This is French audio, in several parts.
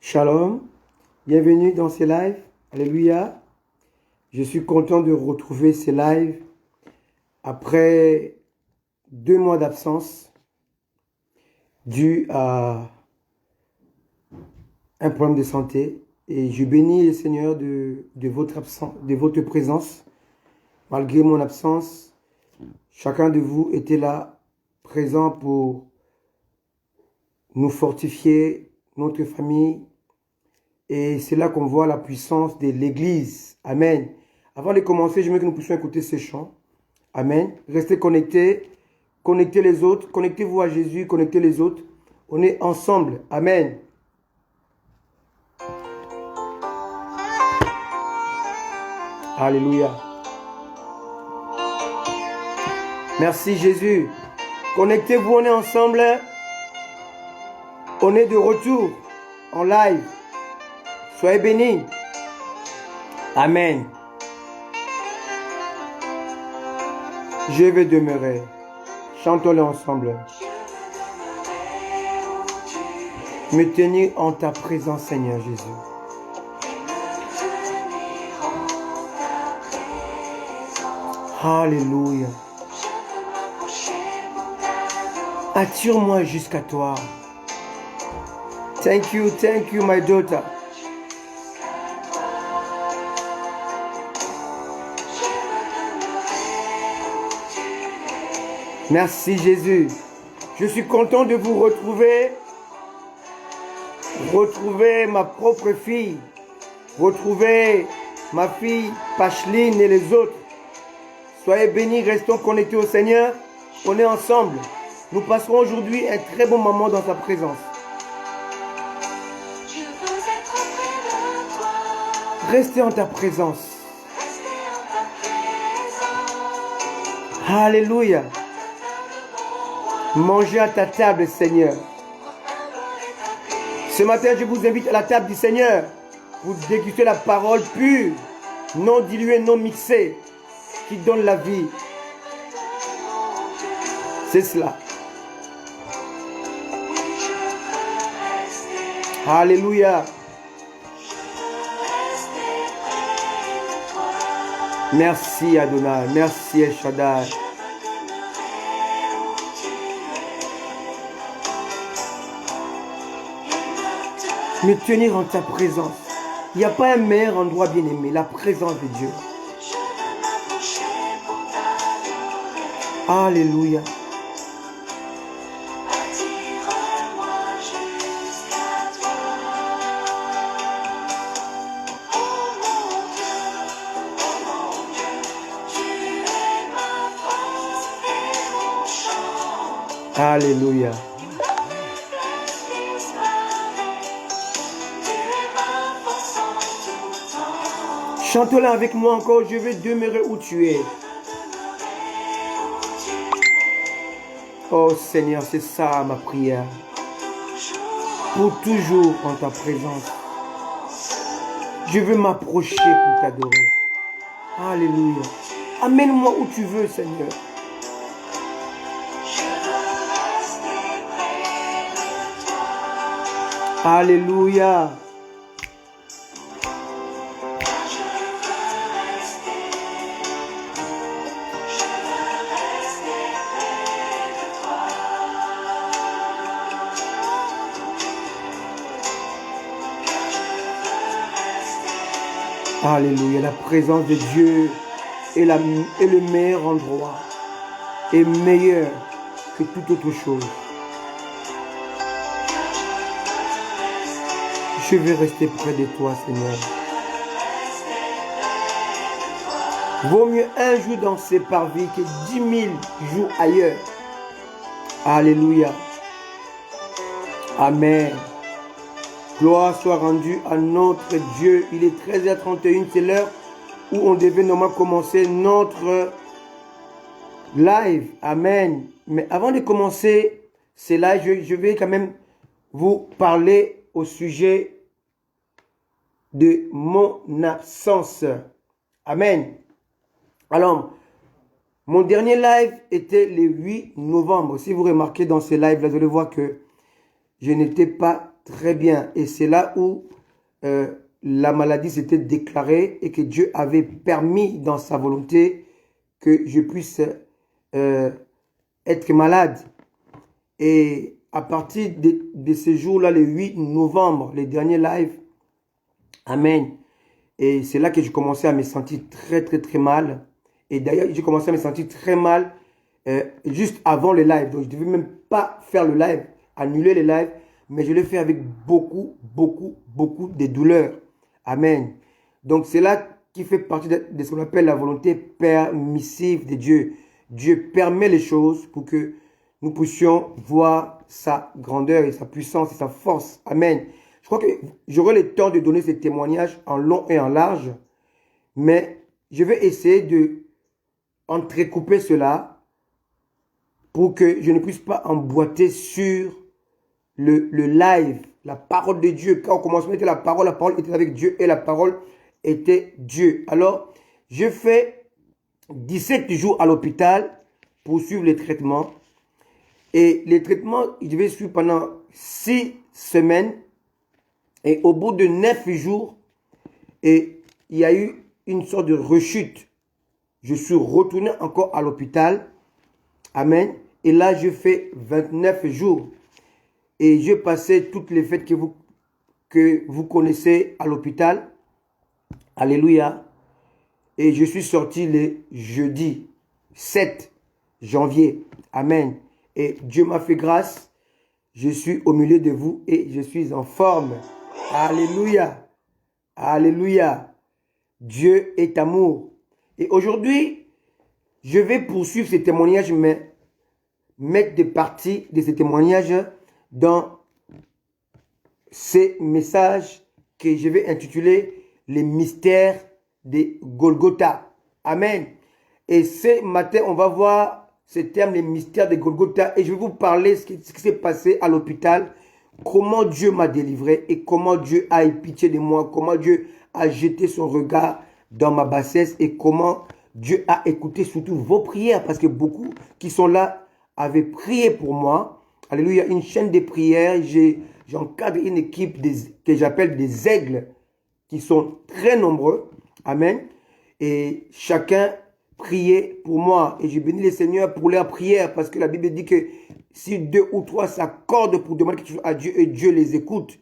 Shalom, bienvenue dans ces lives. Alléluia. Je suis content de retrouver ces lives après 2 mois d'absence dû à un problème de santé. Et je bénis le Seigneur de votre présence. Malgré mon absence, chacun de vous était là, présent pour nous fortifier, notre famille. Et c'est là qu'on voit la puissance de l'Église. Amen. Avant de commencer, je veux que nous puissions écouter ces chants. Amen. Restez connectés. Connectez les autres. Connectez-vous à Jésus. Connectez les autres. On est ensemble. Amen. Alléluia. Merci Jésus. Connectez-vous, on est ensemble. On est de retour en live. Soyez bénis. Amen. Je vais demeurer. Chantons-le ensemble. Me tenir en ta présence, Seigneur Jésus. Alléluia. Attire-moi jusqu'à toi. Thank you, my daughter. Merci Jésus. Je suis content de vous retrouver. Retrouver ma propre fille. Retrouver ma fille Pacheline et les autres. Soyez bénis, restons connectés au Seigneur. On est ensemble. Nous passerons aujourd'hui un très bon moment dans sa présence. Restez en ta présence. Alléluia. Mangez à ta table, Seigneur. Ce matin, je vous invite à la table du Seigneur. Vous dégustez la parole pure, non diluée, non mixée, qui donne la vie. C'est cela. Alléluia. Merci Adonai, merci El Shaddai. Me tenir en ta présence. Il n'y a pas un meilleur endroit, bien-aimé, la présence de Dieu. Alléluia. Alléluia. Chante-la avec moi encore, je vais demeurer où tu es. Oh Seigneur, c'est ça ma prière. Pour toujours en ta présence. Je veux m'approcher pour t'adorer. Alléluia. Amène-moi où tu veux, Seigneur. Alléluia. Alléluia. La présence de Dieu est le meilleur endroit. Est meilleur que toute autre chose. Je vais rester près de toi, Seigneur. Vaut mieux un jour dans ces parvis que 10 000 jours ailleurs. Alléluia. Amen. Gloire soit rendue à notre Dieu. Il est 13h31, c'est l'heure où on devait normalement commencer notre live. Amen. Mais avant de commencer ce live, je vais quand même vous parler au sujet de mon absence. Amen. Alors, mon dernier live était le 8 novembre. Si vous remarquez dans ce live-là, vous allez voir que je n'étais pas très bien. Et c'est là où la maladie s'était déclarée et que Dieu avait permis dans sa volonté que je puisse être malade. Et à partir de ce jour-là, le 8 novembre, les derniers lives, Amen. Et c'est là que j'ai commencé à me sentir très, très, très mal. Et d'ailleurs, j'ai commencé à me sentir très mal juste avant le live. Donc, je ne devais même pas faire le live, annuler le live, mais je l'ai fait avec beaucoup, beaucoup, beaucoup de douleurs. Amen. Donc, c'est là qui fait partie de ce qu'on appelle la volonté permissive de Dieu. Dieu permet les choses pour que nous puissions voir sa grandeur et sa puissance et sa force. Amen. Je crois que j'aurai le temps de donner ces témoignages en long et en large, mais je vais essayer de entrecouper cela pour que je ne puisse pas emboîter sur le live, la parole de Dieu. Quand on commence à mettre la parole était avec Dieu et la parole était Dieu. Alors, je fais 17 jours à l'hôpital pour suivre les traitements. Et les traitements, je devais suivre pendant 6 semaines. Et au bout de 9 jours, et il y a eu une sorte de rechute. Je suis retourné encore à l'hôpital. Amen. Et là, je fais 29 jours. Et je passais toutes les fêtes que vous connaissez à l'hôpital. Alléluia. Et je suis sorti le jeudi 7 janvier. Amen. Et Dieu m'a fait grâce. Je suis au milieu de vous et je suis en forme. Alléluia. Alléluia. Dieu est amour. Et aujourd'hui, je vais poursuivre ces témoignages, mais mettre des parties de ces témoignages dans ces messages que je vais intituler les mystères de Golgotha. Amen. Et ce matin, on va voir ce terme, les mystères de Golgotha. Et je vais vous parler de ce qui s'est passé à l'hôpital, comment Dieu m'a délivré et comment Dieu a eu pitié de moi, comment Dieu a jeté son regard dans ma bassesse et comment Dieu a écouté surtout vos prières, parce que beaucoup qui sont là avaient prié pour moi. Alléluia, une chaîne de prières. J'encadre une équipe que j'appelle des aigles qui sont très nombreux. Amen. Et chacun priait pour moi. Et je bénis le Seigneur pour leur prière, parce que la Bible dit que si 2 ou 3 s'accordent pour demander quelque chose à Dieu et Dieu les écoute,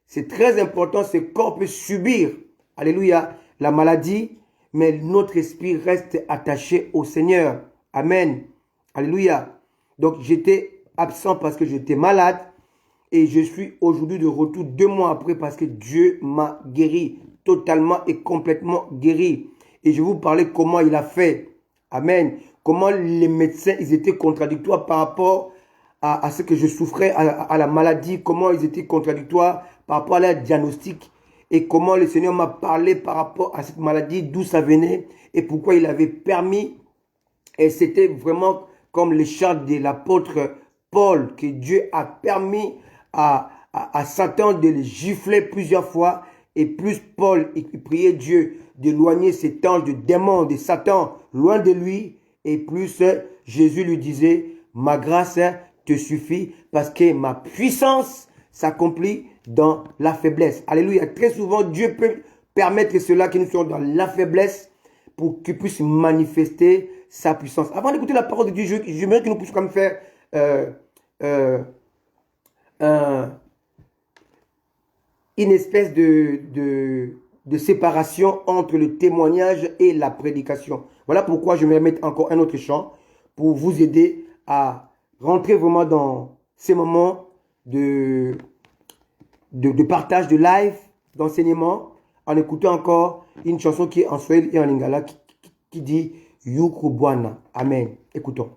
c'est très important. Ce corps peut subir, alléluia, la maladie, mais notre esprit reste attaché au Seigneur. Amen. Alléluia. Donc j'étais absent parce que j'étais malade et je suis aujourd'hui de retour 2 mois après parce que Dieu m'a guéri, totalement et complètement guéri. Et je vais vous parler comment il a fait. Amen. Comment les médecins, ils étaient contradictoires par rapport à ce que je souffrais, à la maladie, comment ils étaient contradictoires par rapport à leur diagnostic et comment le Seigneur m'a parlé par rapport à cette maladie, d'où ça venait et pourquoi il avait permis. Et c'était vraiment comme le chant de l'apôtre Paul, que Dieu a permis à Satan de le gifler plusieurs fois. Et plus Paul priait Dieu d'éloigner cet ange de démon, de Satan, loin de lui. Et plus Jésus lui disait, ma grâce te suffit parce que ma puissance s'accomplit dans la faiblesse. Alléluia. Très souvent, Dieu peut permettre cela, que nous soyons dans la faiblesse pour qu'il puisse manifester sa puissance. Avant d'écouter la parole de Dieu, j'aimerais que nous puissions quand même faire une espèce de séparation entre le témoignage et la prédication. Voilà pourquoi je vais mettre encore un autre chant pour vous aider à rentrer vraiment dans ces moments de partage, de live, d'enseignement, en écoutant encore une chanson qui est en swahili et en lingala qui dit Yuku Bwana. Amen. Écoutons.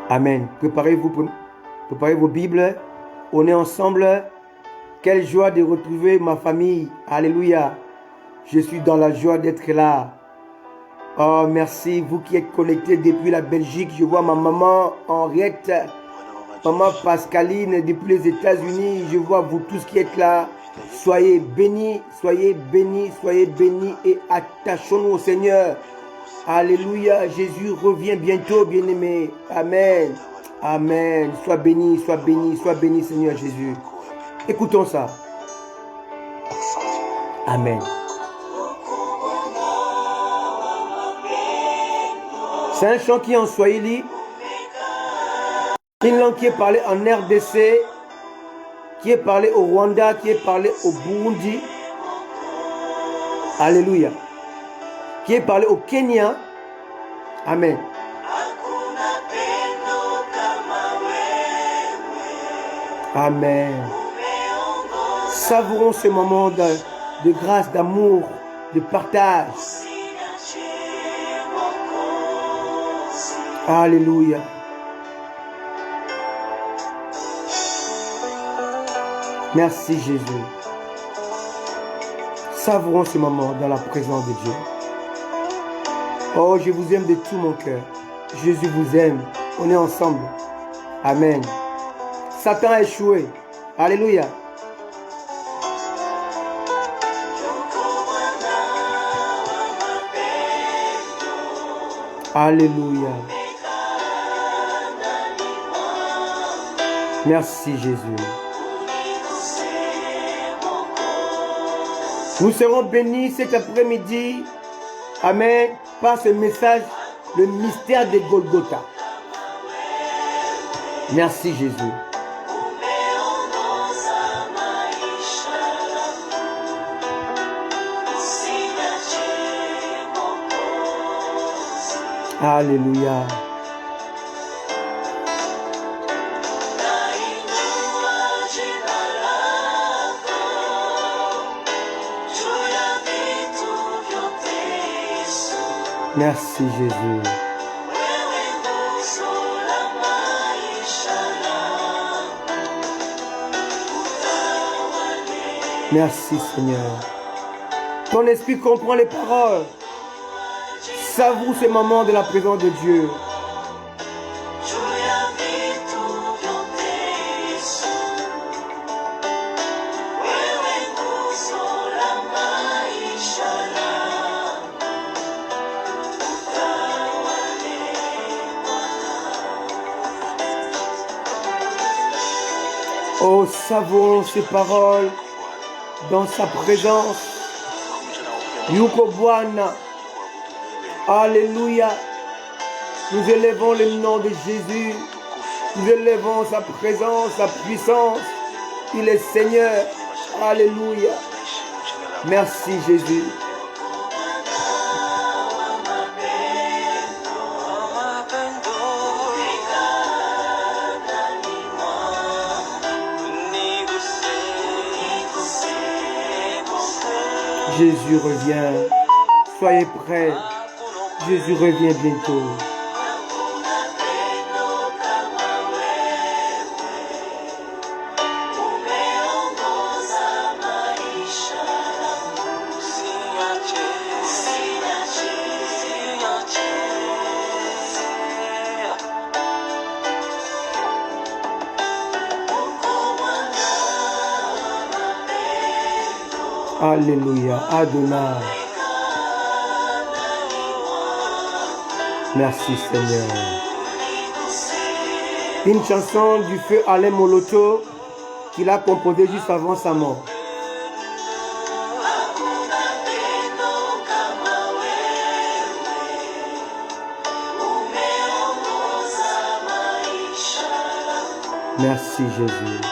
Amen. Préparez-vous, préparez vos Bibles. On est ensemble. Quelle joie de retrouver ma famille. Alléluia. Je suis dans la joie d'être là. Oh, merci. Vous qui êtes connectés depuis la Belgique. Je vois ma maman Henriette, maman Pascaline depuis les États-Unis. Je vois vous tous qui êtes là. Soyez bénis, soyez bénis, soyez bénis et attachons-nous au Seigneur. Alléluia. Jésus revient bientôt, bien-aimé. Amen. Amen. Sois béni, sois béni, sois béni, Seigneur Jésus. Écoutons ça. Amen. C'est un chant qui est en Swahili, une langue qui est parlée en RDC, qui est parlée au Rwanda, qui est parlée au Burundi. Alléluia. Qui est parlée au Kenya. Amen. Amen. Savourons ce moment de grâce, d'amour, de partage. Alléluia. Merci Jésus. Savourons ce moment dans la présence de Dieu. Oh, je vous aime de tout mon cœur. Jésus vous aime. On est ensemble. Amen. Satan a échoué. Alléluia. Alléluia. Merci Jésus. Nous serons bénis cet après-midi. Amen. Par ce message, le mystère de Golgotha. Merci Jésus. Alléluia. Merci Jésus. Merci Seigneur. Ton esprit comprend les paroles. Savoure ces moments de la présence de Dieu. Oh, savourons ces paroles dans sa présence. Yuko Bwana. Alléluia. Nous élevons le nom de Jésus. Nous élevons sa présence, sa puissance. Il est Seigneur. Alléluia. Merci Jésus. Jésus revient. Soyez prêts. Jésus revient bientôt. Alléluia. Adonai. Merci Seigneur. Une chanson du feu Alain Moloto qu'il a composée juste avant sa mort. Merci Jésus.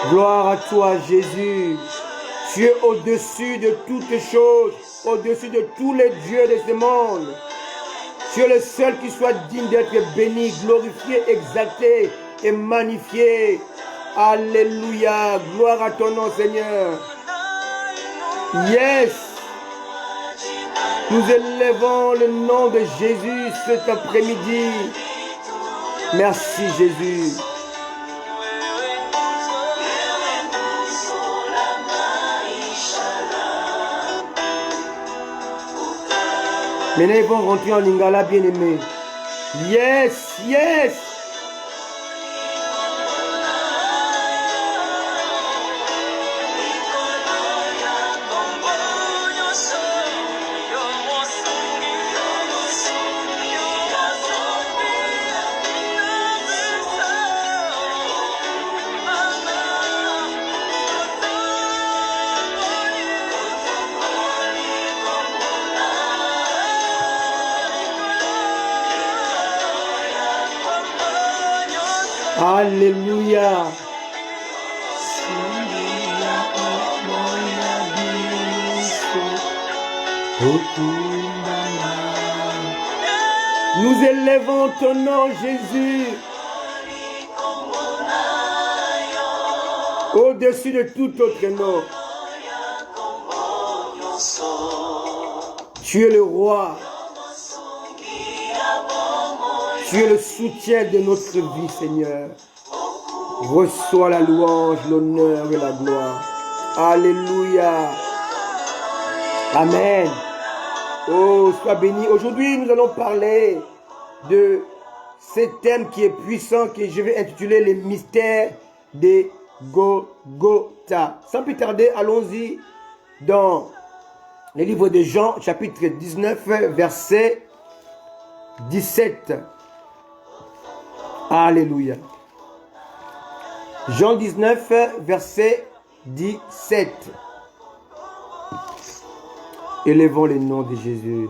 Gloire à toi Jésus. Tu es au-dessus de toutes choses, au-dessus de tous les dieux de ce monde. Tu es le seul qui soit digne d'être béni, glorifié, exalté et magnifié. Alléluia. Gloire à ton nom Seigneur. Yes. Nous élevons le nom de Jésus cet après-midi. Merci Jésus. Maintenant, ils vont rentrer en lingala, bien-aimé. Yes, yes. Alléluia. Nous élevons ton nom, Jésus, au-dessus de tout autre nom. Tu es le roi. Tu es le soutien de notre vie, Seigneur. Reçois la louange, l'honneur et la gloire. Alléluia. Amen. Oh, sois béni. Aujourd'hui, nous allons parler de ce thème qui est puissant, que je vais intituler les mystères de Golgotha. Sans plus tarder, allons-y dans le livre de Jean, chapitre 19, verset 17. Alléluia. Jean 19, verset 17. Élevons le nom de Jésus.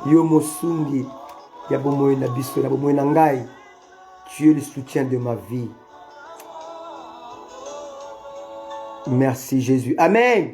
Yo mosungi, yabomoe na biso, yabomoe na ngai. Tu es le soutien de ma vie. Merci Jésus. Amen.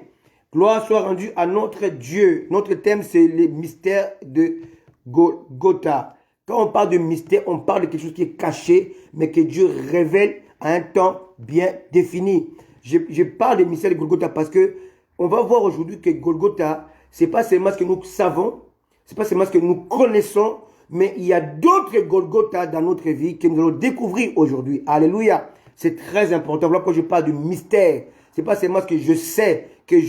Gloire soit rendue à notre Dieu. Notre thème, c'est les mystères de Golgotha. Quand on parle de mystère, on parle de quelque chose qui est caché, mais que Dieu révèle à un temps bien défini. Je parle de mystère de Golgotha parce que on va voir aujourd'hui que Golgotha, c'est pas seulement ce que nous savons, c'est pas seulement ce que nous connaissons, mais il y a d'autres Golgotha dans notre vie que nous allons découvrir aujourd'hui. Alléluia. C'est très important. Voilà pourquoi je parle de mystère. C'est pas seulement ce que je sais, que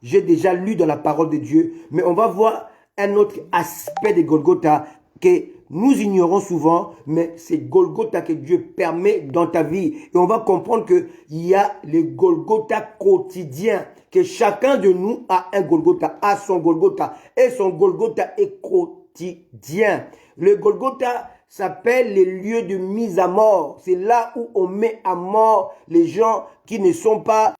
j'ai déjà lu dans la parole de Dieu, mais on va voir un autre aspect de Golgotha que nous ignorons souvent, mais c'est Golgotha que Dieu permet dans ta vie. Et on va comprendre qu'il y a le Golgotha quotidien, que chacun de nous a un Golgotha, a son Golgotha, et son Golgotha est quotidien. Le Golgotha s'appelle les lieux de mise à mort. C'est là où on met à mort les gens qui ne sont pas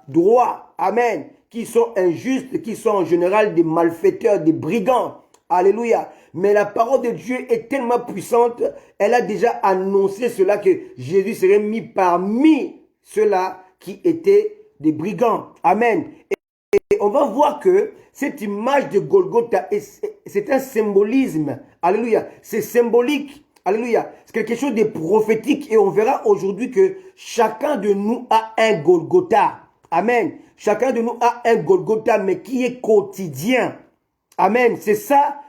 droits. Amen. Qui sont injustes, qui sont en général des malfaiteurs, des brigands. Alléluia. Mais la parole de Dieu est tellement puissante, elle a déjà annoncé cela, que Jésus serait mis parmi ceux-là qui étaient des brigands. Amen. Et on va voir que cette image de Golgotha, c'est un symbolisme. Alléluia. C'est symbolique. Alléluia. C'est quelque chose de prophétique. Et on verra aujourd'hui que chacun de nous a un Golgotha. Amen. Chacun de nous a un Golgotha, mais qui est quotidien. Amen. C'est ça,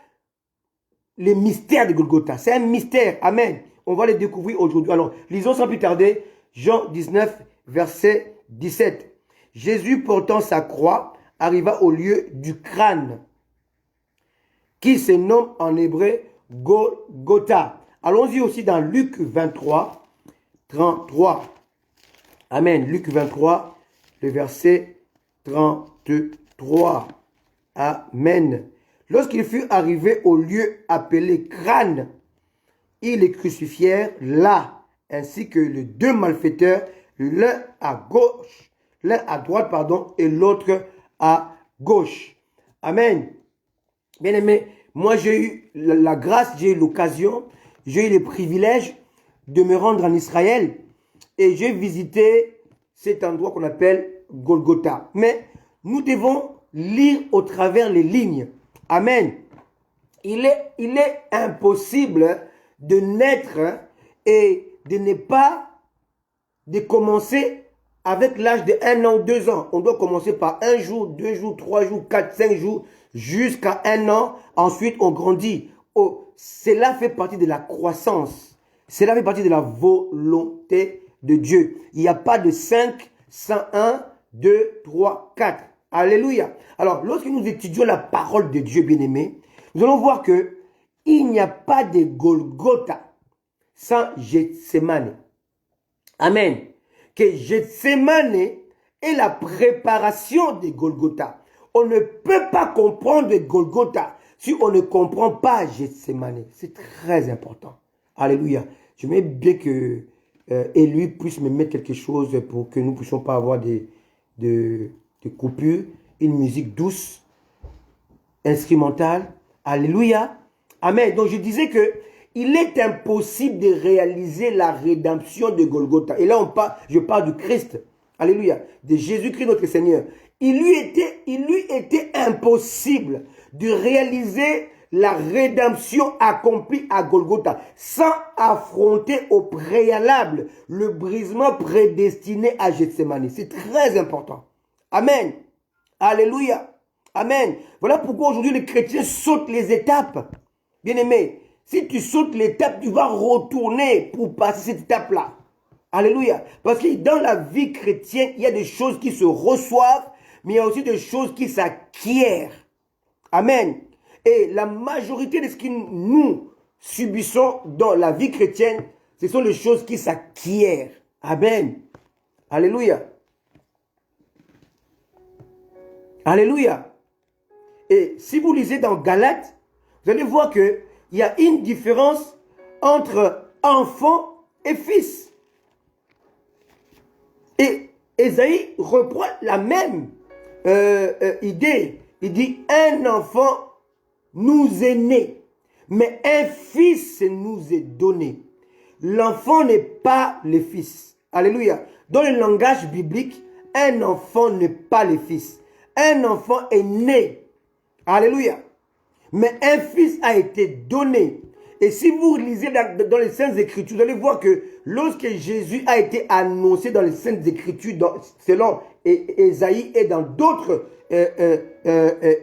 les mystères de Golgotha. C'est un mystère. Amen. On va les découvrir aujourd'hui. Alors, lisons sans plus tarder Jean 19, verset 17. Jésus, portant sa croix, arriva au lieu du crâne, qui se nomme en hébreu Golgotha. Allons-y aussi dans Luc 23, 33. Amen. Luc 23, le verset 33. Amen. Lorsqu'il fut arrivé au lieu appelé crâne, ils les crucifièrent là, ainsi que les deux malfaiteurs, l'un à gauche, l'un à droite, pardon, et l'autre à gauche. Amen. Bien aimé, moi j'ai eu la grâce, j'ai eu l'occasion, j'ai eu le privilège de me rendre en Israël et j'ai visité cet endroit qu'on appelle Golgotha. Mais nous devons lire au travers les lignes. Amen. Il est impossible de naître et de ne pas de commencer avec l'âge de 1 an ou 2 ans. On doit commencer par 1 jour, 2 jours, 3 jours, 4, 5 jours, jusqu'à 1 an. Ensuite, on grandit. Oh, cela fait partie de la croissance. Cela fait partie de la volonté de Dieu. Il n'y a pas de 5 sans 1, 2, 3, 4. Alléluia. Alors, lorsque nous étudions la parole de Dieu, bien-aimé, nous allons voir que il n'y a pas de Golgotha sans Gethsemane. Amen. Que Gethsemane est la préparation de Golgotha. On ne peut pas comprendre Golgotha si on ne comprend pas Gethsemane. C'est très important. Alléluia. J'aimerais bien que Élie puisse me mettre quelque chose pour que nous ne puissions pas avoir des coupures. Une musique douce, instrumentale. Alléluia. Amen. Donc je disais que il est impossible de réaliser la rédemption de Golgotha. Et là, je parle du Christ. Alléluia. De Jésus-Christ notre Seigneur. Il lui était impossible de réaliser la rédemption accomplie à Golgotha sans affronter au préalable le brisement prédestiné à Gethsemane. C'est très important. Amen. Alléluia. Amen. Voilà pourquoi aujourd'hui les chrétiens sautent les étapes. Bien-aimé, si tu sautes l'étape, tu vas retourner pour passer cette étape-là. Alléluia. Parce que dans la vie chrétienne, il y a des choses qui se reçoivent, mais il y a aussi des choses qui s'acquièrent. Amen. Et la majorité de ce que nous subissons dans la vie chrétienne, ce sont les choses qui s'acquièrent. Amen. Alléluia. Alléluia. Et si vous lisez dans Galates, vous allez voir qu'il y a une différence entre enfant et fils. Et Ésaïe reprend la même idée. Il dit, un enfant nous est né, mais un fils nous est donné. L'enfant n'est pas le fils. Alléluia. Dans le langage biblique, un enfant n'est pas le fils. Un enfant est né. Alléluia. Mais un fils a été donné. Et si vous lisez dans les Saintes Écritures, vous allez voir que lorsque Jésus a été annoncé dans les Saintes Écritures, selon Ésaïe et dans d'autres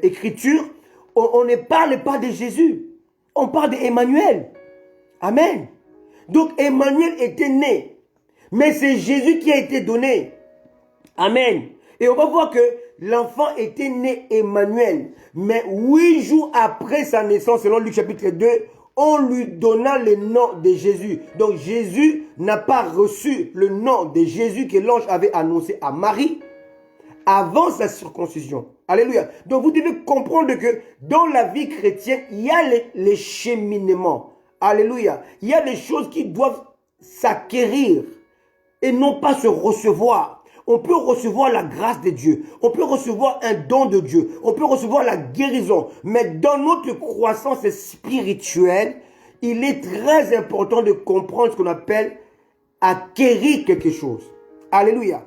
Écritures, on ne parle pas de Jésus. On parle d'Emmanuel. Amen. Donc Emmanuel était né. Mais c'est Jésus qui a été donné. Amen. Et on va voir que l'enfant était né Emmanuel. Mais 8 jours après sa naissance, selon Luc chapitre 2, on lui donna le nom de Jésus. Donc Jésus n'a pas reçu le nom de Jésus que l'ange avait annoncé à Marie avant sa circoncision. Alléluia. Donc vous devez comprendre que dans la vie chrétienne, il y a les cheminements. Alléluia. Il y a des choses qui doivent s'acquérir et non pas se recevoir. On peut recevoir la grâce de Dieu. On peut recevoir un don de Dieu. On peut recevoir la guérison. Mais dans notre croissance spirituelle, il est très important de comprendre ce qu'on appelle acquérir quelque chose. Alléluia.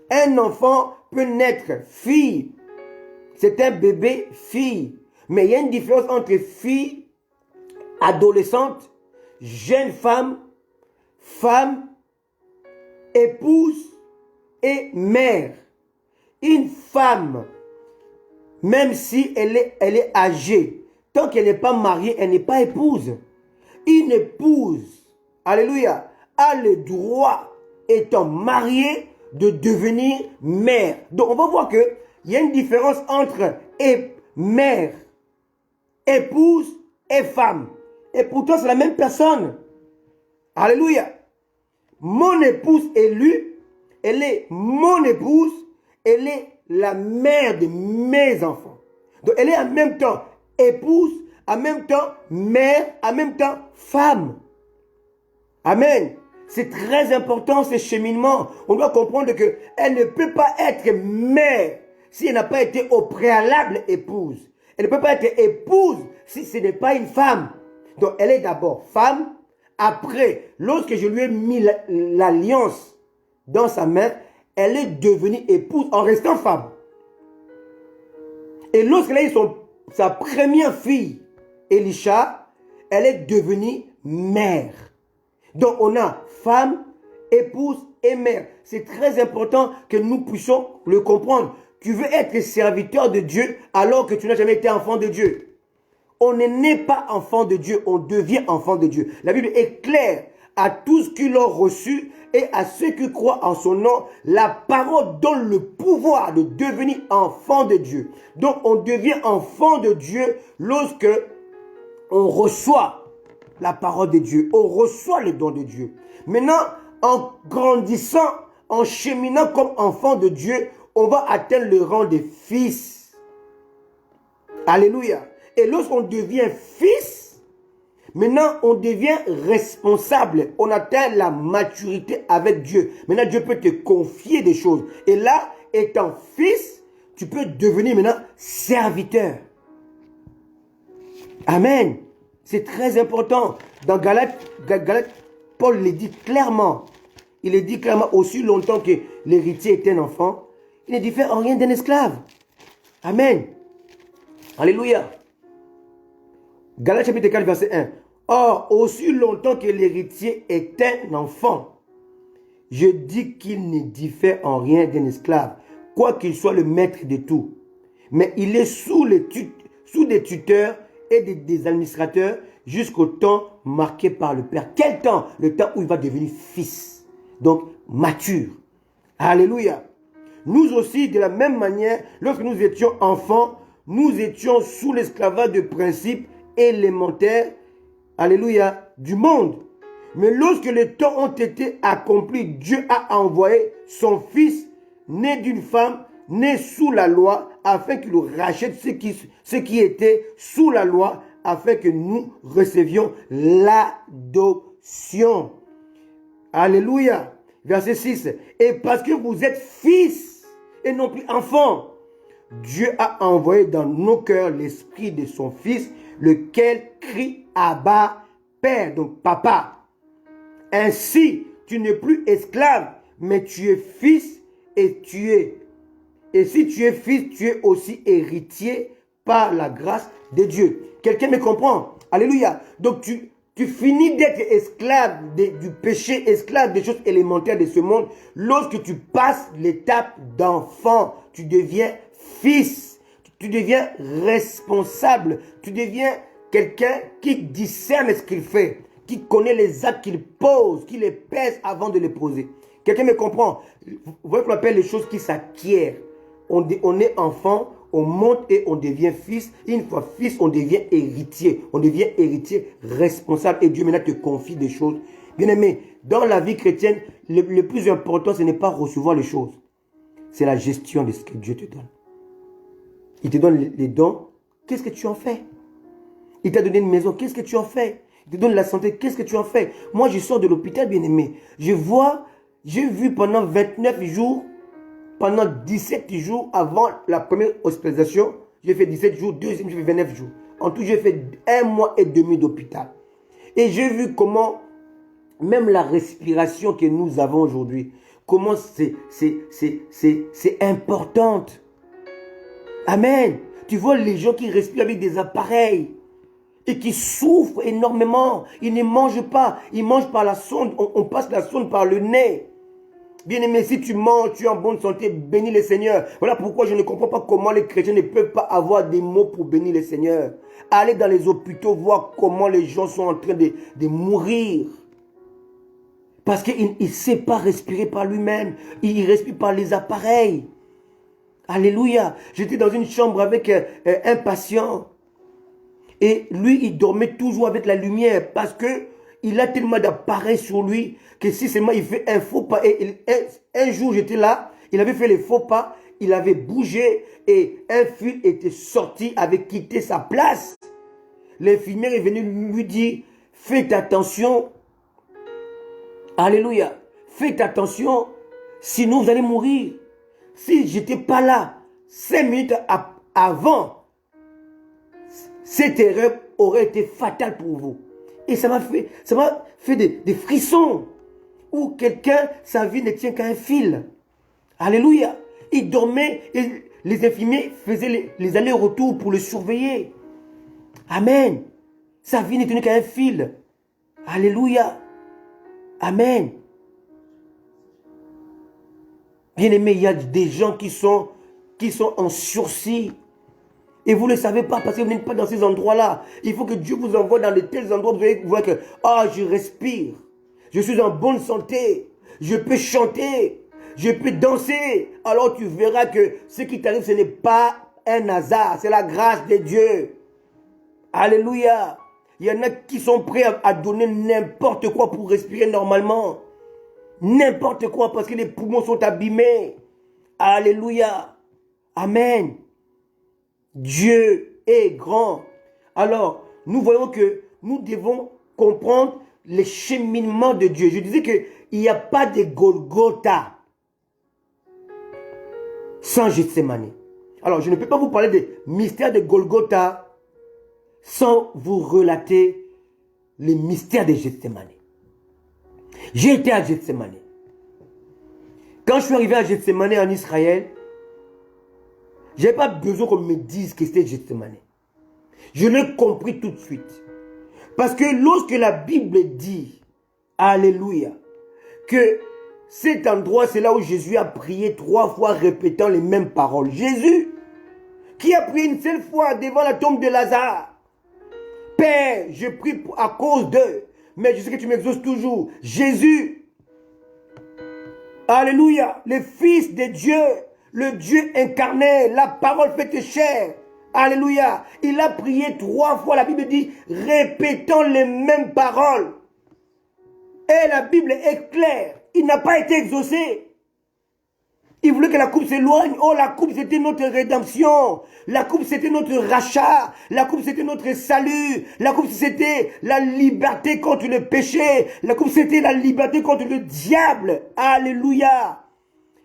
Un enfant peut naître fille. C'est un bébé fille. Mais il y a une différence entre fille, adolescente, jeune femme, femme, épouse et mère. Une femme, même si elle est âgée, tant qu'elle n'est pas mariée, elle n'est pas épouse. Une épouse, alléluia, a le droit, étant mariée, de devenir mère. Donc on va voir qu'il y a une différence entre mère, épouse et femme. Et pourtant c'est la même personne. Alléluia. Mon épouse élue, elle est mon épouse, elle est la mère de mes enfants. Donc elle est en même temps épouse, en même temps mère, en même temps femme. Amen. C'est très important ce cheminement. On doit comprendre qu'elle ne peut pas être mère si elle n'a pas été au préalable épouse. Elle ne peut pas être épouse si ce n'est pas une femme. Donc elle est d'abord femme. Après, lorsque je lui ai mis l'alliance dans sa main, elle est devenue épouse en restant femme. Et lorsqu'elle a eu sa première fille, Elisha, elle est devenue mère. Donc on a femme, épouse et mère. C'est très important que nous puissions le comprendre. Tu veux être serviteur de Dieu alors que tu n'as jamais été enfant de Dieu. On ne naît pas enfant de Dieu, on devient enfant de Dieu. La Bible est claire. À tous qui l'ont reçu et à ceux qui croient en son nom, la parole donne le pouvoir de devenir enfant de Dieu. Donc on devient enfant de Dieu lorsque on reçoit la parole de Dieu, on reçoit le don de Dieu. Maintenant, en grandissant, en cheminant comme enfant de Dieu, on va atteindre le rang de fils. Alléluia. Et lorsqu'on devient fils, maintenant on devient responsable. On atteint la maturité avec Dieu. Maintenant Dieu peut te confier des choses. Et là, étant fils, tu peux devenir maintenant serviteur. Amen. C'est très important. Dans Galates, Paul le dit clairement. Il est dit clairement, aussi longtemps que l'héritier est un enfant, il ne diffère en rien d'un esclave. Amen. Alléluia. Galates chapitre 4, verset 1. Or, aussi longtemps que l'héritier est un enfant, je dis qu'il ne diffère en rien d'un esclave, quoiqu'il soit le maître de tout. Mais il est sous des tuteurs et des administrateurs jusqu'au temps marqué par le Père. Quel temps? Le temps où il va devenir fils. Donc, mature. Alléluia. Nous aussi, de la même manière, lorsque nous étions enfants, nous étions sous l'esclavage de principes élémentaires, alléluia, du monde. Mais lorsque les temps ont été accomplis, Dieu a envoyé son fils, né d'une femme, né sous la loi, afin qu'il rachète ceux qui étaient sous la loi, afin que nous recevions l'adoption. Alléluia. Verset 6. Et parce que vous êtes fils et non plus enfants, Dieu a envoyé dans nos cœurs l'esprit de son fils, lequel crie Abba, Père, donc papa. Ainsi, tu n'es plus esclave, mais tu es fils et si tu es fils, tu es aussi héritier par la grâce de Dieu. Quelqu'un me comprend? Alléluia. Donc tu finis d'être esclave du péché, esclave des choses élémentaires de ce monde. Lorsque tu passes l'étape d'enfant, tu deviens fils. Tu deviens responsable. Tu deviens quelqu'un qui discerne ce qu'il fait, qui connaît les actes qu'il pose, qui les pèse avant de les poser. Quelqu'un me comprend? Vous voyez qu'on appelle les choses qui s'acquièrent. On est enfant, on monte et on devient fils. Et une fois fils, on devient héritier. On devient héritier responsable. Et Dieu maintenant te confie des choses. Bien aimé, dans la vie chrétienne, le plus important, ce n'est pas recevoir les choses. C'est la gestion de ce que Dieu te donne. Il te donne les dons. Qu'est-ce que tu en fais? Il t'a donné une maison. Qu'est-ce que tu en fais? Il te donne la santé. Qu'est-ce que tu en fais? Moi, je sors de l'hôpital, bien aimé. J'ai vu pendant 29 jours, pendant 17 jours avant la première hospitalisation, j'ai fait 17 jours, deuxième, j'ai fait 29 jours. En tout, j'ai fait 1 mois et demi d'hôpital. Et j'ai vu comment, même la respiration que nous avons aujourd'hui, comment c'est importante. Amen. Tu vois les gens qui respirent avec des appareils et qui souffrent énormément. Ils ne mangent pas. Ils mangent par la sonde. On passe la sonde par le nez. Bien-aimé, si tu manges, tu es en bonne santé, bénis le Seigneur. Voilà pourquoi je ne comprends pas comment les chrétiens ne peuvent pas avoir des mots pour bénir le Seigneur. Allez dans les hôpitaux, voir comment les gens sont en train de mourir. Parce qu'il ne sait pas respirer par lui-même. Il respire par les appareils. Alléluia. J'étais dans une chambre avec un patient. Et lui, il dormait toujours avec la lumière parce que il a tellement d'appareils sur lui que si seulement il fait un faux pas. Et un jour, j'étais là, il avait fait les faux pas, il avait bougé et un fil était sorti, avait quitté sa place. L'infirmière est venue lui dire, faites attention. Alléluia. Faites attention, sinon vous allez mourir. Si je n'étais pas là 5 minutes avant, cette erreur aurait été fatale pour vous. Et ça m'a fait des frissons. Où quelqu'un, sa vie ne tient qu'à un fil. Alléluia. Il dormait et les infirmiers faisaient les allers-retours pour le surveiller. Amen. Sa vie ne tenait qu'à un fil. Alléluia. Amen. Bien aimé, il y a des gens qui sont en sursis. Et vous ne le savez pas parce que vous n'êtes pas dans ces endroits-là. Il faut que Dieu vous envoie dans de tels endroits où vous allez voir que, je respire. Je suis en bonne santé. Je peux chanter. Je peux danser. Alors tu verras que ce qui t'arrive, ce n'est pas un hasard. C'est la grâce de Dieu. Alléluia. Il y en a qui sont prêts à donner n'importe quoi pour respirer normalement. N'importe quoi parce que les poumons sont abîmés. Alléluia. Amen. Dieu est grand. Alors, nous voyons que nous devons comprendre les cheminements de Dieu. Je disais qu'il n'y a pas de Golgotha sans Gethsémani. Alors, je ne peux pas vous parler des mystères de Golgotha sans vous relater le mystère de Gethsemane. J'ai été à Gethsemane. Quand je suis arrivé à Gethsemane en Israël, je n'avais pas besoin qu'on me dise que c'était Gethsemane. Je l'ai compris tout de suite. Parce que lorsque la Bible dit, alléluia, que cet endroit, c'est là où Jésus a prié 3 fois répétant les mêmes paroles. Jésus, qui a prié une seule fois devant la tombe de Lazare. Père, je prie à cause d'eux, mais je sais que tu m'exauces toujours. Jésus, alléluia, le Fils de Dieu, le Dieu incarné, la parole faite chair. Alléluia. Il a prié 3 fois, la Bible dit, répétant les mêmes paroles. Et la Bible est claire. Il n'a pas été exaucé. Il voulait que la coupe s'éloigne. Oh, la coupe, c'était notre rédemption. La coupe, c'était notre rachat. La coupe, c'était notre salut. La coupe, c'était la liberté contre le péché. La coupe, c'était la liberté contre le diable. Alléluia.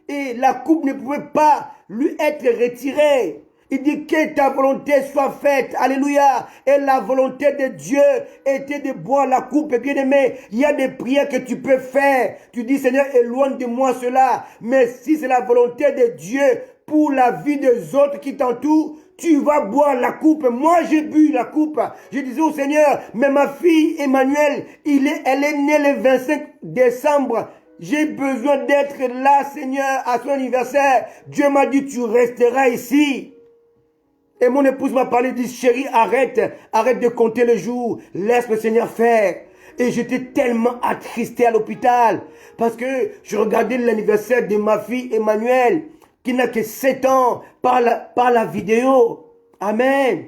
Et la coupe ne pouvait pas lui être retirée. Il dit que ta volonté soit faite. Alléluia. Et la volonté de Dieu était de boire la coupe. Bien aimé, il y a des prières que tu peux faire. Tu dis, Seigneur, éloigne de moi cela. Mais si c'est la volonté de Dieu pour la vie des autres qui t'entourent, tu vas boire la coupe. Moi, j'ai bu la coupe. Je disais au Seigneur, mais ma fille Emmanuel, elle est née le 25 décembre. J'ai besoin d'être là, Seigneur, à son anniversaire. Dieu m'a dit, tu resteras ici. Et mon épouse m'a parlé, dit, chérie, arrête de compter les jours, laisse le Seigneur faire. Et j'étais tellement attristé à l'hôpital, parce que je regardais l'anniversaire de ma fille Emmanuel, qui n'a que 7 ans, par la vidéo. Amen.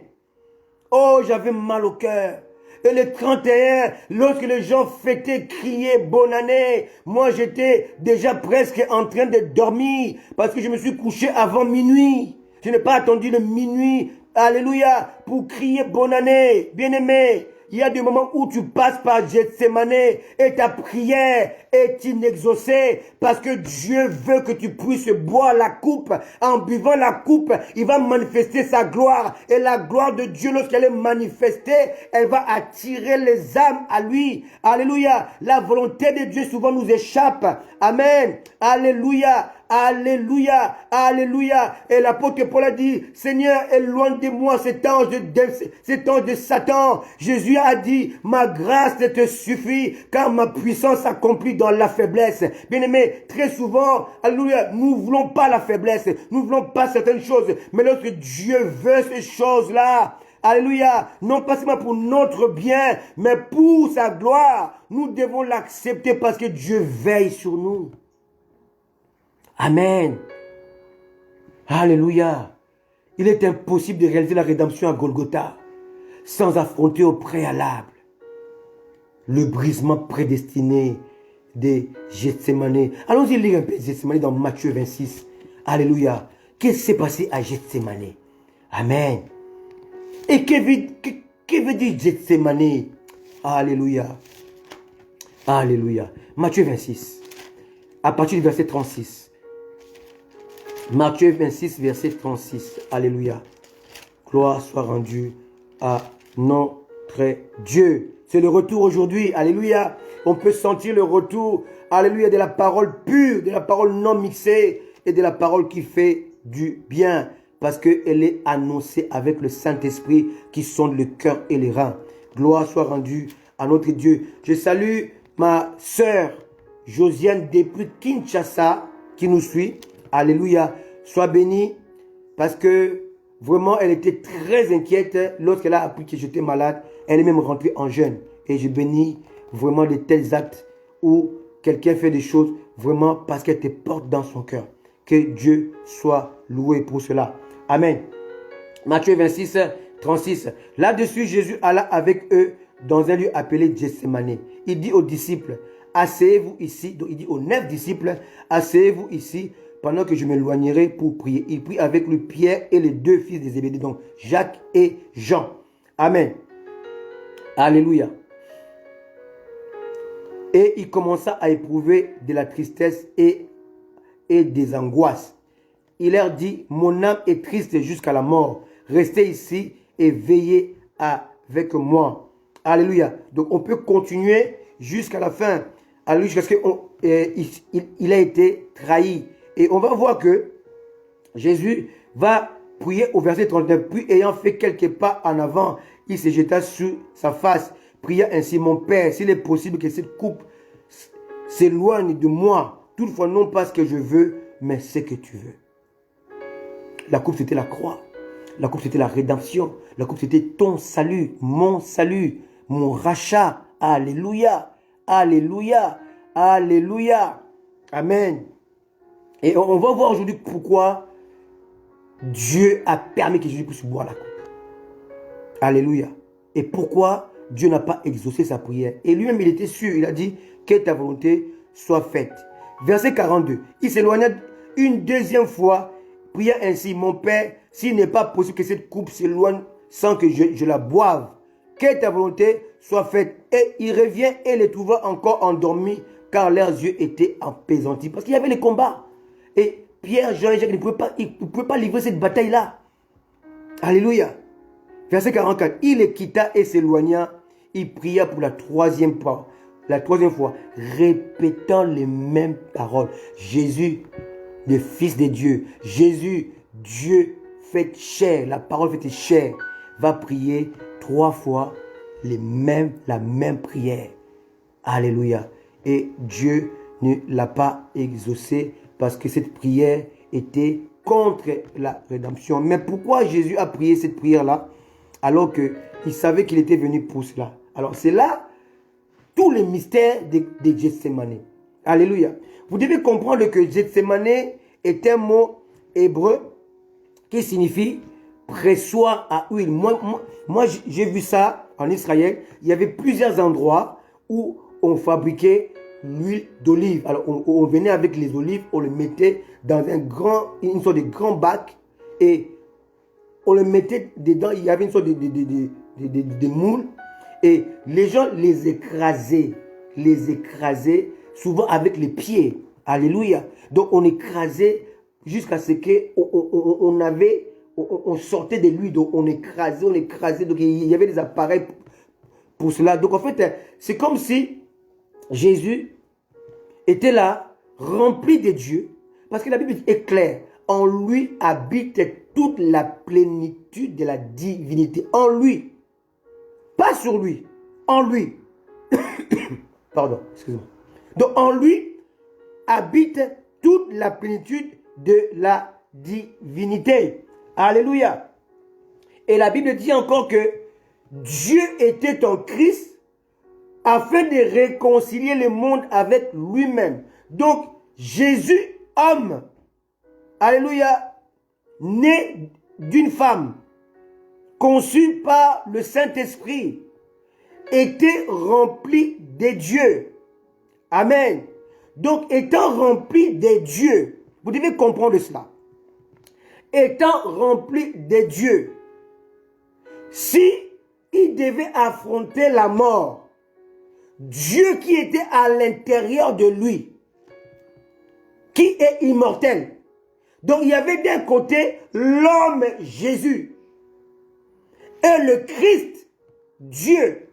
Oh, j'avais mal au cœur. Et le 31, lorsque les gens fêtaient, criaient bonne année, moi j'étais déjà presque en train de dormir, parce que je me suis couché avant minuit. Je n'ai pas attendu le minuit, alléluia, pour crier bonne année. Bien-aimé, il y a des moments où tu passes par Gethsemane et ta prière est inexaucée parce que Dieu veut que tu puisses boire la coupe. En buvant la coupe, il va manifester sa gloire. Et la gloire de Dieu, lorsqu'elle est manifestée, elle va attirer les âmes à lui. Alléluia. La volonté de Dieu souvent nous échappe. Amen. Alléluia. Alléluia, alléluia. Et l'apôtre Paul a dit, Seigneur, éloigne de moi cet ange de Satan. Jésus a dit, ma grâce te suffit, car ma puissance s'accomplit dans la faiblesse. Bien-aimé, très souvent, alléluia, nous ne voulons pas la faiblesse, nous ne voulons pas certaines choses, mais lorsque Dieu veut ces choses-là, alléluia, non pas seulement pour notre bien, mais pour sa gloire, nous devons l'accepter parce que Dieu veille sur nous. Amen. Alléluia. Il est impossible de réaliser la rédemption à Golgotha sans affronter au préalable le brisement prédestiné de Gethsemane. Allons-y lire un peu Gethsemane dans Matthieu 26. Alléluia. Qu'est-ce qui s'est passé à Gethsemane? Amen. Et que veut dire Gethsemane? Alléluia. Alléluia. Matthieu 26. À partir du verset 36. Matthieu 26, verset 36. Alléluia. Gloire soit rendue à notre Dieu. C'est le retour aujourd'hui. Alléluia. On peut sentir le retour. Alléluia. De la parole pure, de la parole non mixée et de la parole qui fait du bien. Parce qu'elle est annoncée avec le Saint-Esprit qui sonde le cœur et les reins. Gloire soit rendue à notre Dieu. Je salue ma sœur Josiane depuis Kinshasa qui nous suit. Alléluia. Sois bénie parce que vraiment elle était très inquiète lorsqu'elle a appris que j'étais malade. Elle est même rentrée en jeûne. Et je bénis vraiment de tels actes où quelqu'un fait des choses vraiment parce qu'elle te porte dans son cœur. Que Dieu soit loué pour cela. Amen. Matthieu 26, 36. Là-dessus, Jésus alla avec eux dans un lieu appelé Gethsemane. Il dit aux disciples, asseyez-vous ici. Donc il dit aux 9 disciples, asseyez-vous ici pendant que je m'éloignerai pour prier. Il prie avec lui Pierre et les 2 fils de Zébédée, donc Jacques et Jean. Amen. Alléluia. Et il commença à éprouver de la tristesse et des angoisses. Il leur dit, mon âme est triste jusqu'à la mort. Restez ici et veillez avec moi. Alléluia. Donc on peut continuer jusqu'à la fin. Alléluia, jusqu'à ce qu'il a été trahi. Et on va voir que Jésus va prier au verset 39. Puis ayant fait quelques pas en avant, il se jeta sur sa face. Pria ainsi, mon Père, s'il est possible que cette coupe s'éloigne de moi. Toutefois, non pas ce que je veux, mais ce que tu veux. La coupe, c'était la croix. La coupe, c'était la rédemption. La coupe, c'était ton salut, mon rachat. Alléluia. Alléluia. Alléluia. Amen. Et on va voir aujourd'hui pourquoi Dieu a permis que Jésus puisse boire la coupe. Alléluia. Et pourquoi Dieu n'a pas exaucé sa prière. Et lui-même, il était sûr. Il a dit que ta volonté soit faite. Verset 42. Il s'éloigna une deuxième fois. Pria ainsi, mon Père, s'il n'est pas possible que cette coupe s'éloigne sans que je la boive, que ta volonté soit faite. Et il revient et les trouva encore endormis, car leurs yeux étaient empaisantis. Parce qu'il y avait les combats. Et Pierre, Jean et Jacques ne pouvaient pas livrer cette bataille-là. Alléluia. Verset 44. Il les quitta et s'éloigna. Il pria pour la troisième fois, répétant les mêmes paroles. Jésus, le Fils de Dieu, Jésus, Dieu fait chair, la parole fait chair, va prier 3 fois la même prière. Alléluia. Et Dieu ne l'a pas exaucé parce que cette prière était contre la rédemption. Mais pourquoi Jésus a prié cette prière-là alors qu'il savait qu'il était venu pour cela? Alors c'est là tous les mystères de Gethsemane. Alléluia. Vous devez comprendre que Gethsemane est un mot hébreu qui signifie pressoir à huile. Moi j'ai vu ça en Israël. Il y avait plusieurs endroits où on fabriquait l'huile d'olive. Alors on venait avec les olives, on le mettait dans une sorte de grand bac et on le mettait dedans. Il y avait une sorte de moule et les gens les écrasaient souvent avec les pieds. Alléluia. Donc on écrasait jusqu'à ce on sortait de l'huile, donc on écrasait. Donc il y avait des appareils pour cela. Donc en fait, c'est comme si Jésus était là, rempli de Dieu, parce que la Bible est claire. En lui habite toute la plénitude de la divinité. En lui. Pas sur lui. En lui. Pardon, excusez-moi. Donc en lui habite toute la plénitude de la divinité. Alléluia. Et la Bible dit encore que Dieu était en Christ afin de réconcilier le monde avec lui-même. Donc Jésus, homme, alléluia, né d'une femme, conçu par le Saint-Esprit, était rempli de Dieu. Amen. Donc, étant rempli de Dieu, vous devez comprendre cela. Étant rempli de Dieu, si il devait affronter la mort, Dieu qui était à l'intérieur de lui, qui est immortel. Donc, il y avait d'un côté l'homme Jésus et le Christ, Dieu,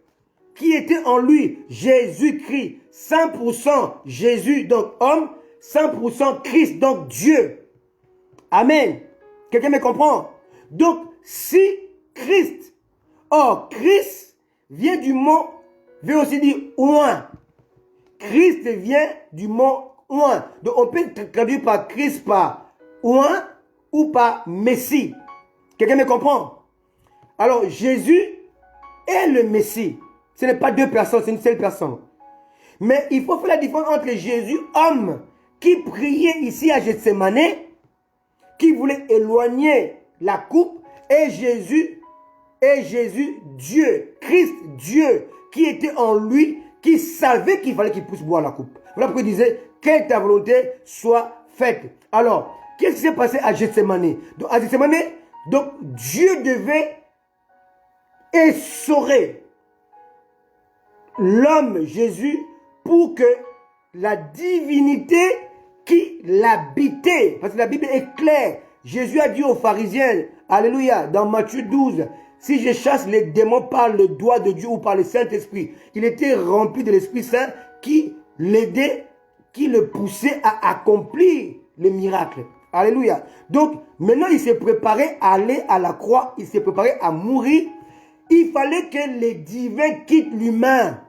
qui était en lui, Jésus-Christ, 100% Jésus, donc homme, 100% Christ, donc Dieu. Amen. Quelqu'un me comprend? Donc, si Christ, Christ vient du mot, veut aussi dire oint. Christ vient du mot oint. Donc, on peut traduire par Christ par oint ou par Messie. Quelqu'un me comprend? Alors, Jésus est le Messie. Ce n'est pas deux personnes, c'est une seule personne. Mais il faut faire la différence entre Jésus, homme, qui priait ici à Gethsemane, qui voulait éloigner la coupe, et Jésus, Dieu, Christ, Dieu, qui était en lui, qui savait qu'il fallait qu'il puisse boire la coupe. Voilà pourquoi il disait, que ta volonté soit faite. Alors, qu'est-ce qui s'est passé à Gethsemane? Donc, à Gethsemane, donc, Dieu devait essorer l'homme Jésus pour que la divinité qui l'habitait, parce que la Bible est claire, Jésus a dit aux pharisiens, alléluia, dans Matthieu 12, si je chasse les démons par le doigt de Dieu ou par le Saint-Esprit. Il était rempli de l'Esprit Saint qui l'aidait, qui le poussait à accomplir le miracle. Alléluia. Donc, maintenant, il s'est préparé à aller à la croix. Il s'est préparé à mourir. Il fallait que les divins quittent l'humain.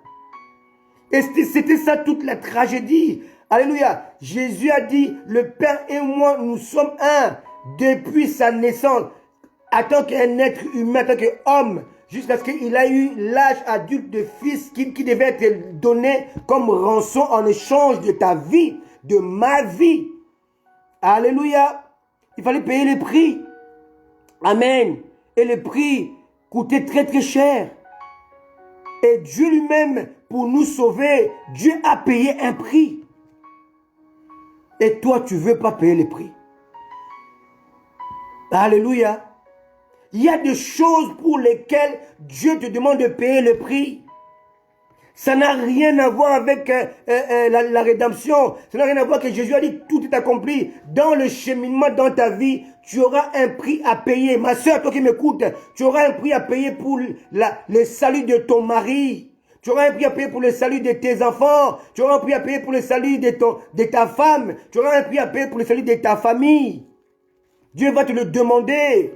Et c'était ça toute la tragédie. Alléluia. Jésus a dit, le Père et moi, nous sommes un depuis sa naissance. En tant qu'un être humain, en tant qu'homme, jusqu'à ce qu'il ait eu l'âge adulte de fils qui devait être donné comme rançon en échange de ta vie, de ma vie. Alléluia. Il fallait payer le prix. Amen. Et le prix coûtait très très cher. Et Dieu lui-même, pour nous sauver, Dieu a payé un prix. Et toi, tu ne veux pas payer le prix. Alléluia. Il y a des choses pour lesquelles Dieu te demande de payer le prix. Ça n'a rien à voir avec la rédemption. Ça n'a rien à voir que Jésus a dit tout est accompli. Dans le cheminement dans ta vie, tu auras un prix à payer. Ma soeur, toi qui m'écoutes, tu auras un prix à payer pour le salut de ton mari. Tu auras un prix à payer pour le salut de tes enfants. Tu auras un prix à payer pour le salut de ta femme. Tu auras un prix à payer pour le salut de ta famille. Dieu va te le demander.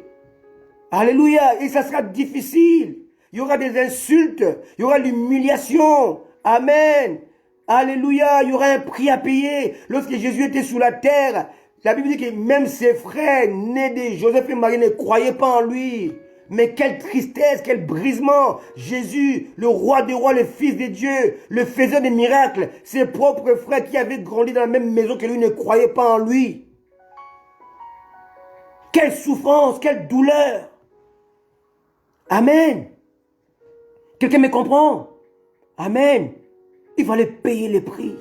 Alléluia. Et ça sera difficile. Il y aura des insultes. Il y aura l'humiliation. Amen. Alléluia. Il y aura un prix à payer. Lorsque Jésus était sur la terre, la Bible dit que même ses frères nés de Joseph et Marie ne croyaient pas en lui. Mais quelle tristesse, quel brisement. Jésus, le roi des rois, le fils de Dieu, le faiseur des miracles, ses propres frères qui avaient grandi dans la même maison que lui ne croyaient pas en lui. Quelle souffrance, quelle douleur. Amen. Quelqu'un me comprend? Amen. Il fallait payer les prix.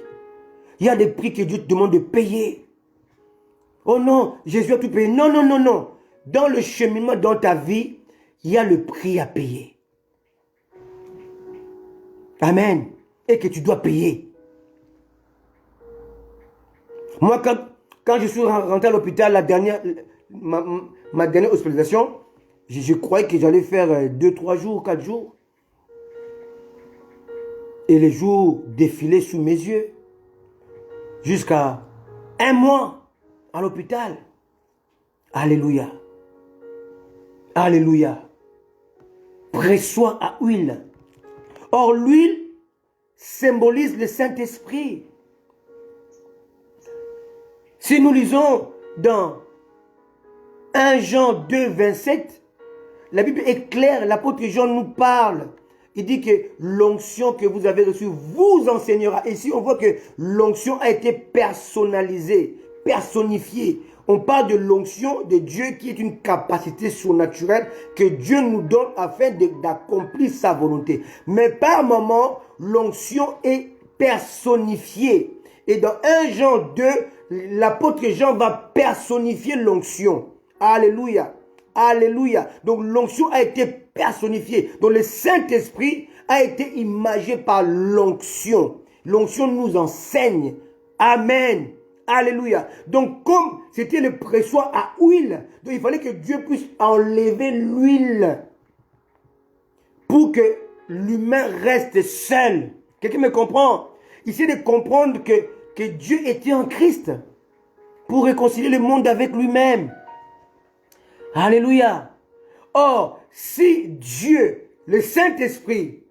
Il y a des prix que Dieu te demande de payer. Oh non, Jésus a tout payé. Non, non, non, non. Dans le cheminement, dans ta vie, il y a le prix à payer. Amen. Et que tu dois payer. Moi, quand je suis rentré à l'hôpital, ma dernière hospitalisation, je croyais que j'allais faire 2, 3 jours, 4 jours. Et les jours défilaient sous mes yeux. Jusqu'à 1 mois à l'hôpital. Alléluia. Alléluia. Pressoir à huile. Or, l'huile symbolise le Saint-Esprit. Si nous lisons dans 1 Jean 2, 27, la Bible est claire, l'apôtre Jean nous parle. Il dit que l'onction que vous avez reçue vous enseignera. Ici, on voit que l'onction a été personnalisée, personnifiée. On parle de l'onction de Dieu qui est une capacité surnaturelle que Dieu nous donne afin d'accomplir sa volonté. Mais par moment, l'onction est personnifiée. Et dans 1 Jean 2, l'apôtre Jean va personnifier l'onction. Alléluia. Alléluia. Donc l'onction a été personnifiée. Donc le Saint-Esprit a été imagé par l'onction. L'onction nous enseigne. Amen. Alléluia. Donc comme c'était le pressoir à huile, donc il fallait que Dieu puisse enlever l'huile pour que l'humain reste seul. Quelqu'un me comprend? Ici de comprendre que Dieu était en Christ pour réconcilier le monde avec lui-même. Alléluia. Or, si Dieu, le Saint-Esprit,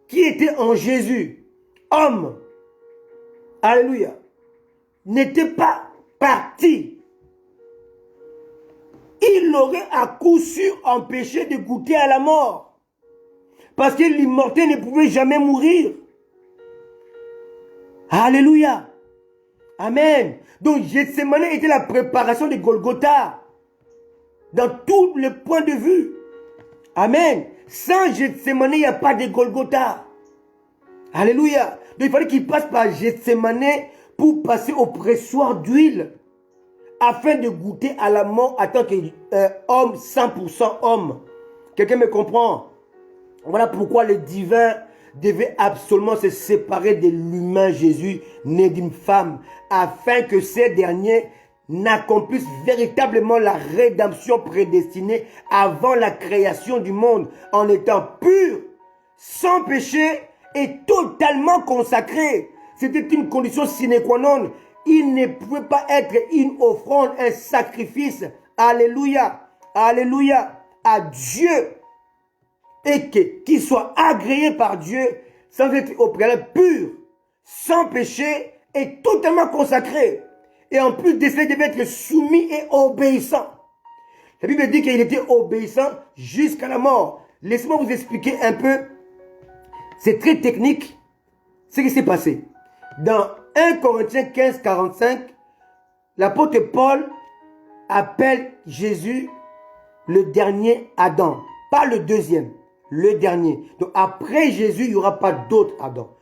qui était en Jésus, homme, alléluia, n'était pas parti, il aurait à coup sûr empêché de goûter à la mort. Parce que l'immortel ne pouvait jamais mourir. Alléluia. Amen. Donc, Gethsemane était la préparation de Golgotha. Dans tous les points de vue. Amen. Sans Gethsemane, il n'y a pas de Golgotha. Alléluia. Donc il fallait qu'il passe par Gethsemane pour passer au pressoir d'huile. Afin de goûter à la mort en tant qu'homme, 100% homme. Quelqu'un me comprend? Voilà pourquoi le divin devait absolument se séparer de l'humain Jésus, né d'une femme, afin que ces derniers n'accomplisse véritablement la rédemption prédestinée avant la création du monde, en étant pur, sans péché et totalement consacré. C'était une condition sine qua non. Il ne pouvait pas être une offrande, un sacrifice, alléluia, alléluia, à Dieu, et qu'il soit agréé par Dieu, sans être au préalable pur, sans péché et totalement consacré. Et en plus de cela, il devait être soumis et obéissant. La Bible dit qu'il était obéissant jusqu'à la mort. Laissez-moi vous expliquer un peu. C'est très technique ce qui s'est passé. Dans 1 Corinthiens 15, 45, l'apôtre Paul appelle Jésus le dernier Adam. Pas le deuxième, le dernier. Donc après Jésus, il n'y aura pas d'autre Adam.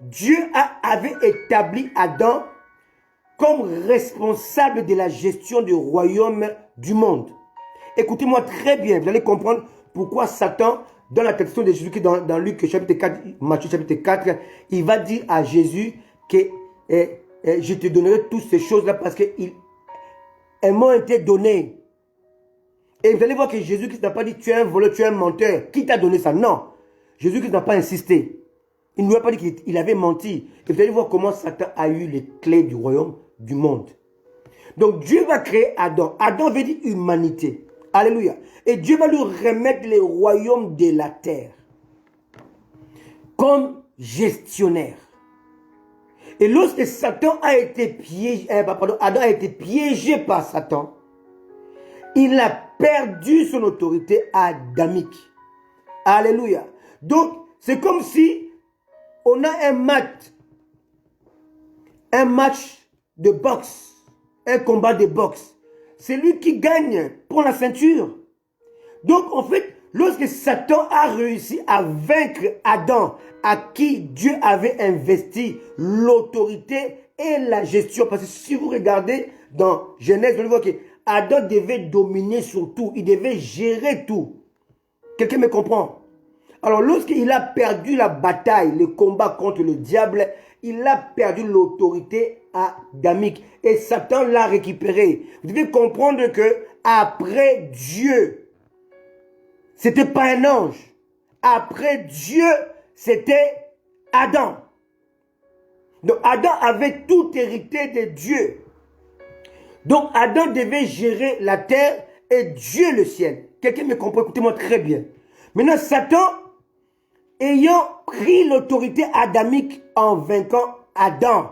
Dieu avait établi Adam comme responsable de la gestion du royaume du monde. Écoutez-moi très bien, vous allez comprendre pourquoi Satan, dans la traduction de Jésus, dans Luc chapitre 4, Matthieu chapitre 4, il va dire à Jésus que je te donnerai toutes ces choses-là parce qu'elles m'ont été données. Et vous allez voir que Jésus-Christ n'a pas dit tu es un voleur, tu es un menteur. Qui t'a donné ça? Non. Jésus-Christ n'a pas insisté. Il ne lui a pas dit qu'il avait menti. Et vous allez voir comment Satan a eu les clés du royaume du monde. Donc Dieu va créer Adam. Adam veut dire humanité. Alléluia. Et Dieu va lui remettre les royaumes de la terre comme gestionnaire. Et lorsque Satan a été piégé, Adam a été piégé par Satan, il a perdu son autorité adamique. Alléluia. Donc, c'est comme si on a un match de boxe, un combat de boxe. C'est lui qui gagne pour la ceinture. Donc, en fait, lorsque Satan a réussi à vaincre Adam, à qui Dieu avait investi l'autorité et la gestion, parce que si vous regardez dans Genèse, vous allez voir que Adam devait dominer sur tout, il devait gérer tout. Quelqu'un me comprend? Alors, lorsqu'il a perdu la bataille, le combat contre le diable, il a perdu l'autorité adamique. Et Satan l'a récupéré. Vous devez comprendre que après Dieu, c'était pas un ange. Après Dieu, c'était Adam. Donc, Adam avait tout hérité de Dieu. Donc, Adam devait gérer la terre et Dieu le ciel. Quelqu'un me comprend? Écoutez-moi très bien. Maintenant, Satan, ayant pris l'autorité adamique en vainquant Adam,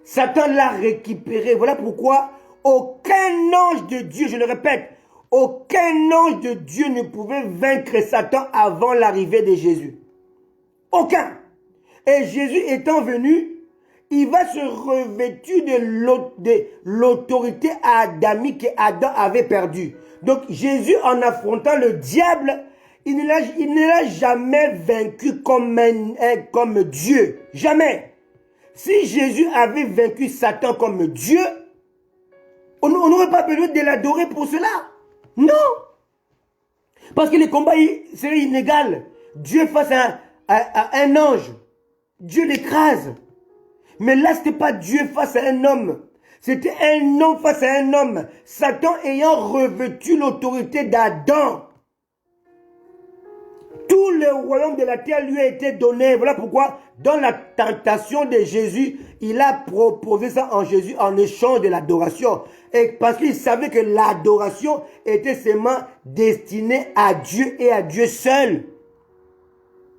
Satan l'a récupéré. Voilà pourquoi aucun ange de Dieu, je le répète, aucun ange de Dieu ne pouvait vaincre Satan avant l'arrivée de Jésus. Aucun. Et Jésus étant venu, il va se revêtir de l'autorité adamique qu'Adam avait perdue. Donc Jésus, en affrontant le diable, il ne l'a jamais vaincu comme Dieu. Jamais. Si Jésus avait vaincu Satan comme Dieu, on n'aurait pas besoin de l'adorer pour cela. Non. Parce que le combat serait inégal. Dieu face à un ange. Dieu l'écrase. Mais là, ce n'était pas Dieu face à un homme. C'était un homme face à un homme. Satan ayant revêtu l'autorité d'Adam. Tout le royaume de la terre lui a été donné. Voilà pourquoi, dans la tentation de Jésus, il a proposé ça en Jésus en échange de l'adoration. Et parce qu'il savait que l'adoration était seulement destinée à Dieu et à Dieu seul.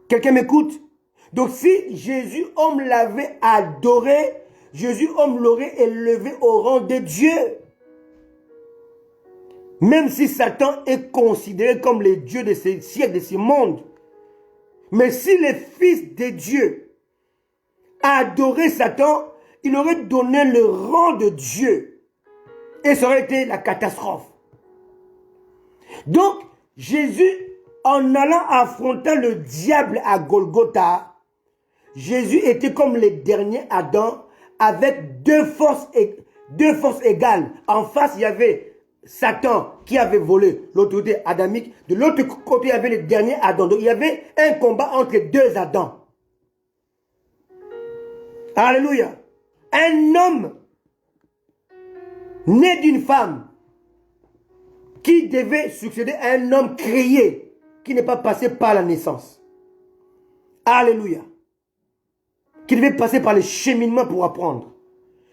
Quelqu'un m'écoute? Donc si Jésus, homme, l'avait adoré, Jésus, homme, l'aurait élevé au rang de Dieu. Même si Satan est considéré comme le Dieu de ce siècle, de ce monde. Mais si le Fils de Dieu a adoré Satan, il aurait donné le rang de Dieu. Et ça aurait été la catastrophe. Donc, Jésus, en allant affronter le diable à Golgotha, Jésus était comme le dernier Adam avec deux forces égales. En face, il y avait Satan qui avait volé l'autorité adamique. De l'autre côté, il y avait le dernier Adam. Donc, il y avait un combat entre deux Adams. Alléluia. Un homme né d'une femme, qui devait succéder à un homme créé, qui n'est pas passé par la naissance. Alléluia. Qui devait passer par les cheminements pour apprendre.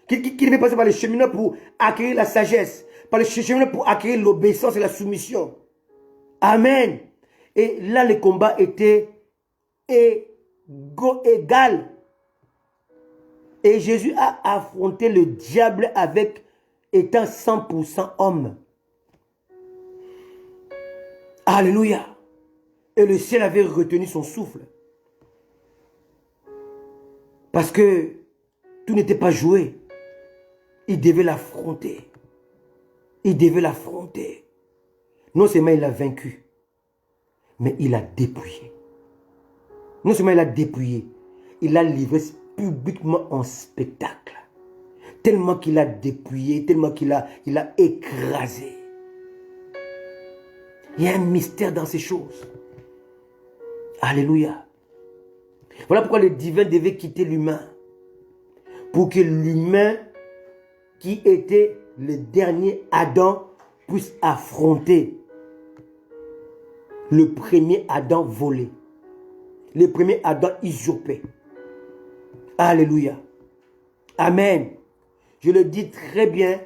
Qui devait passer par les cheminements pour acquérir la sagesse, par les cheminements pour acquérir l'obéissance et la soumission. Amen. Et là, le combat était égal. Et Jésus a affronté le diable étant 100% homme. Alléluia. Et le ciel avait retenu son souffle. Parce que tout n'était pas joué. Il devait l'affronter. Il devait l'affronter. Non seulement il l'a vaincu, mais il l'a dépouillé. Non seulement il l'a dépouillé, il l'a livré publiquement en spectacle. Tellement qu'il a dépouillé, tellement qu'il a écrasé. Il y a un mystère dans ces choses. Alléluia. Voilà pourquoi le divin devait quitter l'humain. Pour que l'humain, qui était le dernier Adam, puisse affronter le premier Adam volé. Le premier Adam usurpé. Alléluia. Amen. Je le dis très bien.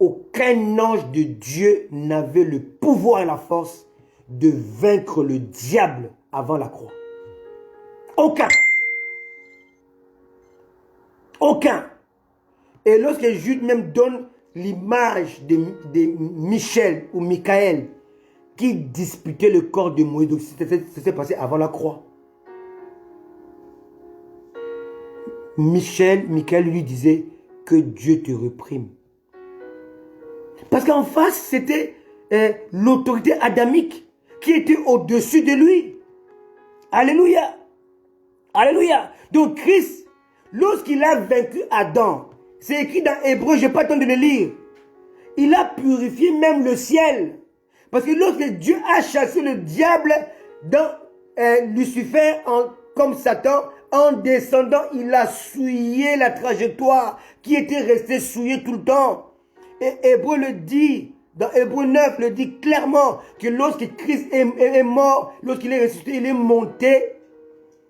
Aucun ange de Dieu n'avait le pouvoir et la force de vaincre le diable avant la croix. Aucun. Aucun. Et lorsque Jude même donne l'image de Michel ou Michael qui disputait le corps de Moïse, donc ça s'est passé avant la croix. Michael lui disait que Dieu te réprime. Parce qu'en face, c'était l'autorité adamique qui était au-dessus de lui. Alléluia. Alléluia. Donc Christ, lorsqu'il a vaincu Adam, c'est écrit dans Hébreu, je n'ai pas le temps de le lire. Il a purifié même le ciel. Parce que lorsque Dieu a chassé le diable dans Lucifer comme Satan, en descendant, il a souillé la trajectoire qui était restée souillée tout le temps. Et Hébreu le dit, dans Hébreu 9, le dit clairement que lorsque Christ est mort, lorsqu'il est ressuscité, il est monté,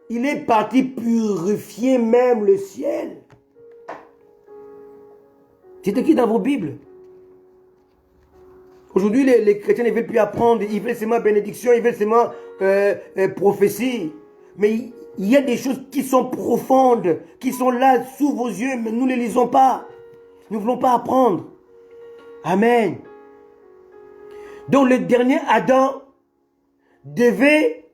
il est parti purifier même le ciel. C'est écrit dans vos Bibles. Aujourd'hui, les chrétiens ne veulent plus apprendre, ils veulent seulement bénédiction, ils veulent seulement prophétie. Mais il y a des choses qui sont profondes, qui sont là sous vos yeux, mais nous ne les lisons pas. Nous ne voulons pas apprendre. Amen. Donc le dernier Adam devait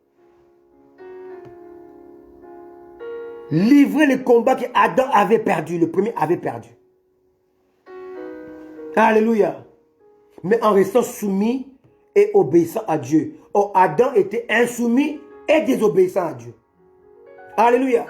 livrer le combat que Adam avait perdu. Le premier avait perdu. Alléluia. Mais en restant soumis et obéissant à Dieu. Or, Adam était insoumis et désobéissant à Dieu. Alléluia.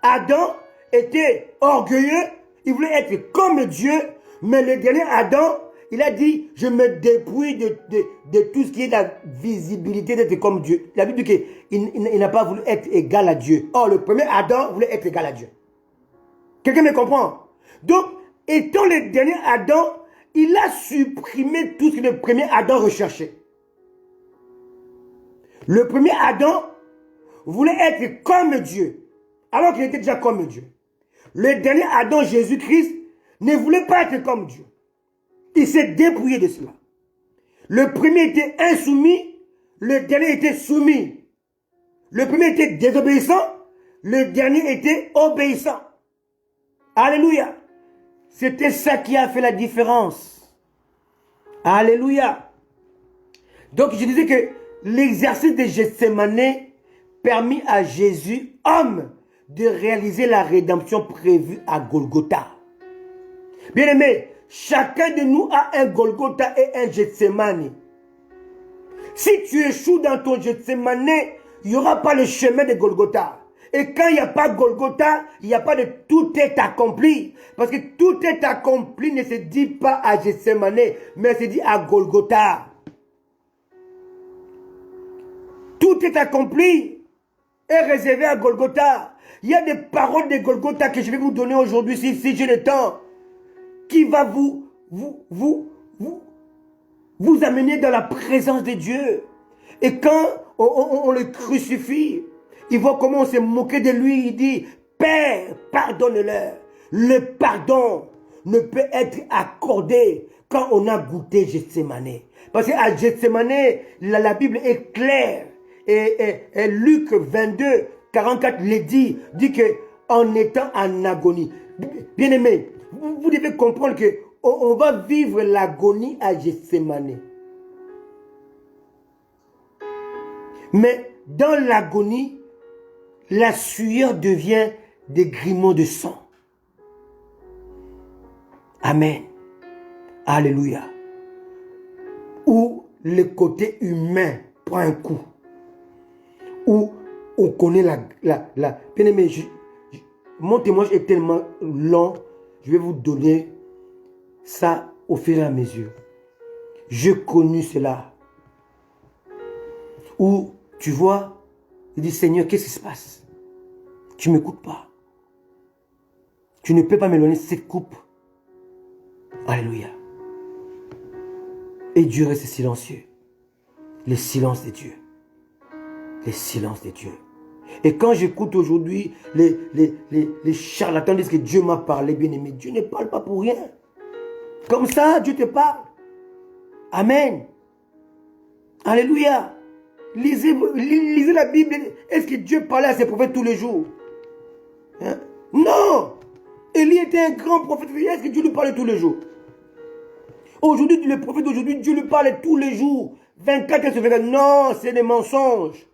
Adam était orgueilleux. Il voulait être comme Dieu. Mais le dernier Adam, il a dit, je me dépouille de tout ce qui est la visibilité d'être comme Dieu. La Bible dit qu'il n'a pas voulu être égal à Dieu. Or, le premier Adam voulait être égal à Dieu. Quelqu'un me comprend? Donc, étant le dernier Adam, il a supprimé tout ce que le premier Adam recherchait. Le premier Adam voulait être comme Dieu, alors qu'il était déjà comme Dieu. Le dernier Adam, Jésus-Christ, ne voulait pas être comme Dieu. Il s'est dépouillé de cela. Le premier était insoumis, le dernier était soumis. Le premier était désobéissant, le dernier était obéissant. Alléluia. C'était ça qui a fait la différence. Alléluia. Donc je disais que l'exercice de Gethsémane permit à Jésus, homme, de réaliser la rédemption prévue à Golgotha. Bien-aimé, chacun de nous a un Golgotha et un Gethsémane. Si tu échoues dans ton Gethsémane, il n'y aura pas le chemin de Golgotha. Et quand il n'y a pas Golgotha, il n'y a pas de tout est accompli. Parce que tout est accompli ne se dit pas à Gethsémane, mais se dit à Golgotha. Tout est accompli et réservé à Golgotha. Il y a des paroles de Golgotha que je vais vous donner aujourd'hui si j'ai le temps, qui va vous vous amenez dans la présence de Dieu. Et quand on le crucifie, il voit comment on s'est moqué de lui. Il dit, Père, pardonne-leur. Le pardon ne peut être accordé quand on a goûté Gethsemane. Parce qu'à Gethsemane, la Bible est claire. Et Luc 22, 44 le dit qu'en étant en agonie. Bien aimé, vous devez comprendre qu'on va vivre l'agonie à Gethsemane. Mais dans l'agonie, la sueur devient des grimauds de sang. Amen. Alléluia. Où le côté humain prend un coup. Où on connaît la... Bien aimé, mon témoignage est tellement long, je vais vous donner ça au fur et à mesure. J'ai connu cela. Où, tu vois, il dit, Seigneur, qu'est-ce qui se passe? Tu ne m'écoutes pas. Tu ne peux pas m'éloigner de cette coupe. Alléluia. Et Dieu reste silencieux. Le silence de Dieu. Le silence de Dieu. Et quand j'écoute aujourd'hui les charlatans disent que Dieu m'a parlé, bien aimé, Dieu ne parle pas pour rien. Comme ça, Dieu te parle. Amen. Alléluia. Lisez la Bible. Est-ce que Dieu parlait à ses prophètes tous les jours? Hein? Non. Élie était un grand prophète. Est-ce que Dieu lui parlait tous les jours? Aujourd'hui, le prophète d'aujourd'hui, Dieu lui parlait tous les jours. 24 heures sur 24. Non, c'est des mensonges.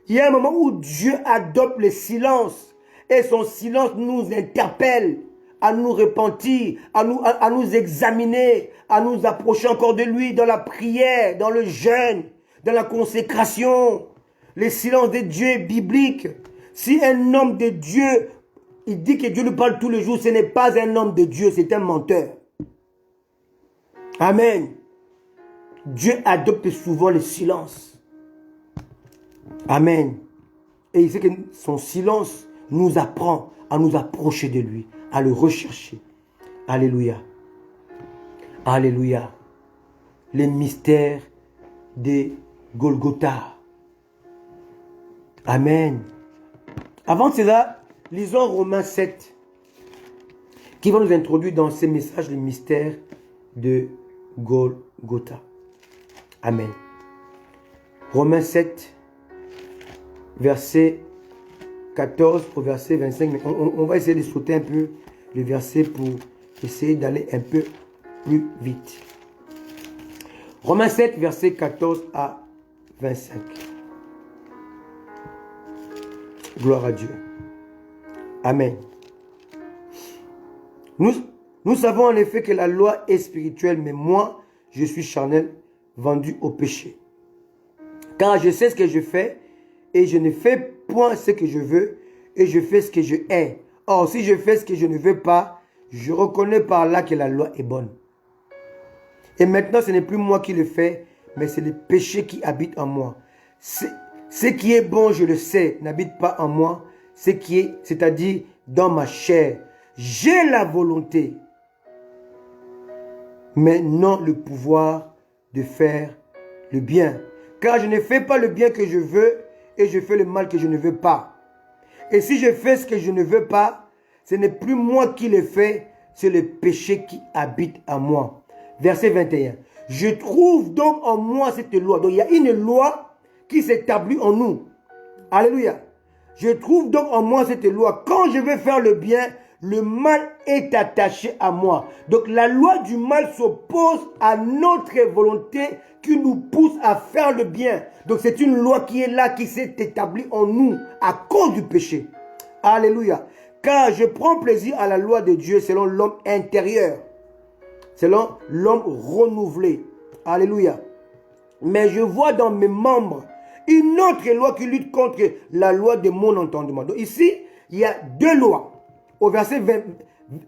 Il y a un moment où Dieu adopte le silence. Et son silence nous interpelle à nous repentir, à nous examiner, à nous approcher encore de lui dans la prière, dans le jeûne, dans la consécration. Le silence de Dieu est biblique. Si un homme de Dieu, il dit que Dieu lui parle tous les jours, ce n'est pas un homme de Dieu, c'est un menteur. Amen. Dieu adopte souvent le silence. Amen. Et il sait que son silence nous apprend à nous approcher de lui, à le rechercher. Alléluia. Alléluia. Les mystères de Golgotha. Amen. Avant cela, lisons Romains 7, qui va nous introduire dans ces messages les mystères de Golgotha. Amen. Romains 7, verset 14 au verset 25. Mais on va essayer de sauter un peu le verset pour essayer d'aller un peu plus vite. Romains 7, verset 14 à 25. Gloire à Dieu. Amen. Nous savons en effet que la loi est spirituelle, mais moi, je suis charnel, vendu au péché. Car je sais ce que je fais, et je ne fais point ce que je veux, et je fais ce que je hais. Or, si je fais ce que je ne veux pas, je reconnais par là que la loi est bonne. Et maintenant, ce n'est plus moi qui le fais, mais c'est le péché qui habite en moi. Ce qui est bon, je le sais, n'habite pas en moi, c'est-à-dire dans ma chair. J'ai la volonté, mais non le pouvoir de faire le bien. Car je ne fais pas le bien que je veux, et je fais le mal que je ne veux pas. Et si je fais ce que je ne veux pas, ce n'est plus moi qui le fais, c'est le péché qui habite en moi. Verset 21. Je trouve donc en moi cette loi. Donc il y a une loi qui s'établit en nous. Alléluia. Je trouve donc en moi cette loi. Quand je veux faire le bien, le mal est attaché à moi. Donc la loi du mal s'oppose à notre volonté qui nous pousse à faire le bien. Donc c'est une loi qui est là, qui s'est établie en nous à cause du péché. Alléluia. Car je prends plaisir à la loi de Dieu selon l'homme intérieur. Selon l'homme renouvelé. Alléluia. Mais je vois dans mes membres une autre loi qui lutte contre la loi de mon entendement. Donc ici, il y a deux lois. Au verset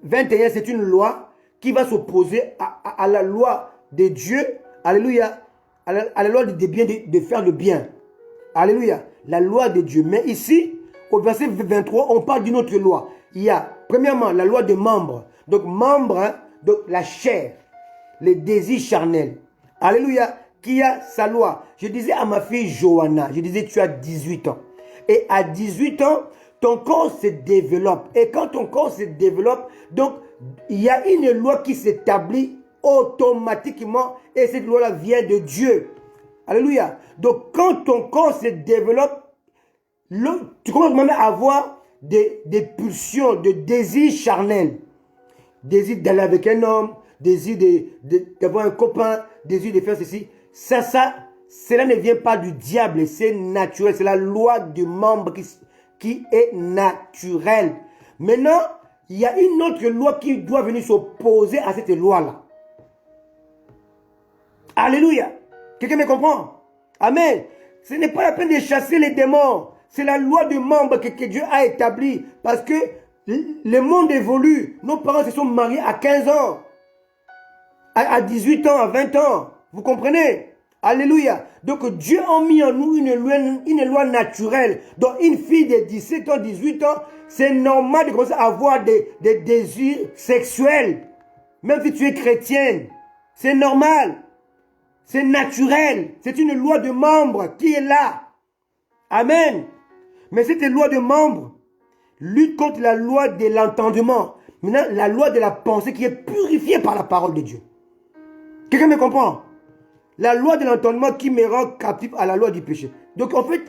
21, c'est une loi qui va s'opposer à la loi de Dieu. Alléluia. À la loi de bien, de faire le bien. Alléluia. La loi de Dieu. Mais ici, au verset 23, on parle d'une autre loi. Il y a, premièrement, la loi des membres. Donc, membres, Donc la chair, les désirs charnels. Alléluia. Qui a sa loi. Je disais à ma fille Johanna, je disais tu as 18 ans. Et à 18 ans, ton corps se développe. Et quand ton corps se développe, donc il y a une loi qui s'établit automatiquement. Et cette loi-là vient de Dieu. Alléluia. Donc quand ton corps se développe, tu commences même à avoir des pulsions, de désirs charnels. Désir d'aller avec un homme, désir d'avoir un copain, désir de faire ceci. Cela ne vient pas du diable, c'est naturel. C'est la loi du membre qui est naturelle. Maintenant, il y a une autre loi qui doit venir s'opposer à cette loi-là. Alléluia. Quelqu'un me comprend? Amen. Ce n'est pas la peine de chasser les démons. C'est la loi du membre que Dieu a établie. Parce que le monde évolue. Nos parents se sont mariés à 15 ans. À 18 ans, à 20 ans. Vous comprenez? Alléluia. Donc Dieu a mis en nous une loi naturelle. Donc une fille de 17 ans, 18 ans, c'est normal de commencer à avoir des désirs sexuels. Même si tu es chrétienne. C'est normal. C'est naturel. C'est une loi de membre qui est là. Amen. Mais cette loi de membre lutte contre la loi de l'entendement. Maintenant, la loi de la pensée qui est purifiée par la parole de Dieu. Quelqu'un me comprend? La loi de l'entendement qui me rend captif à la loi du péché. Donc en fait,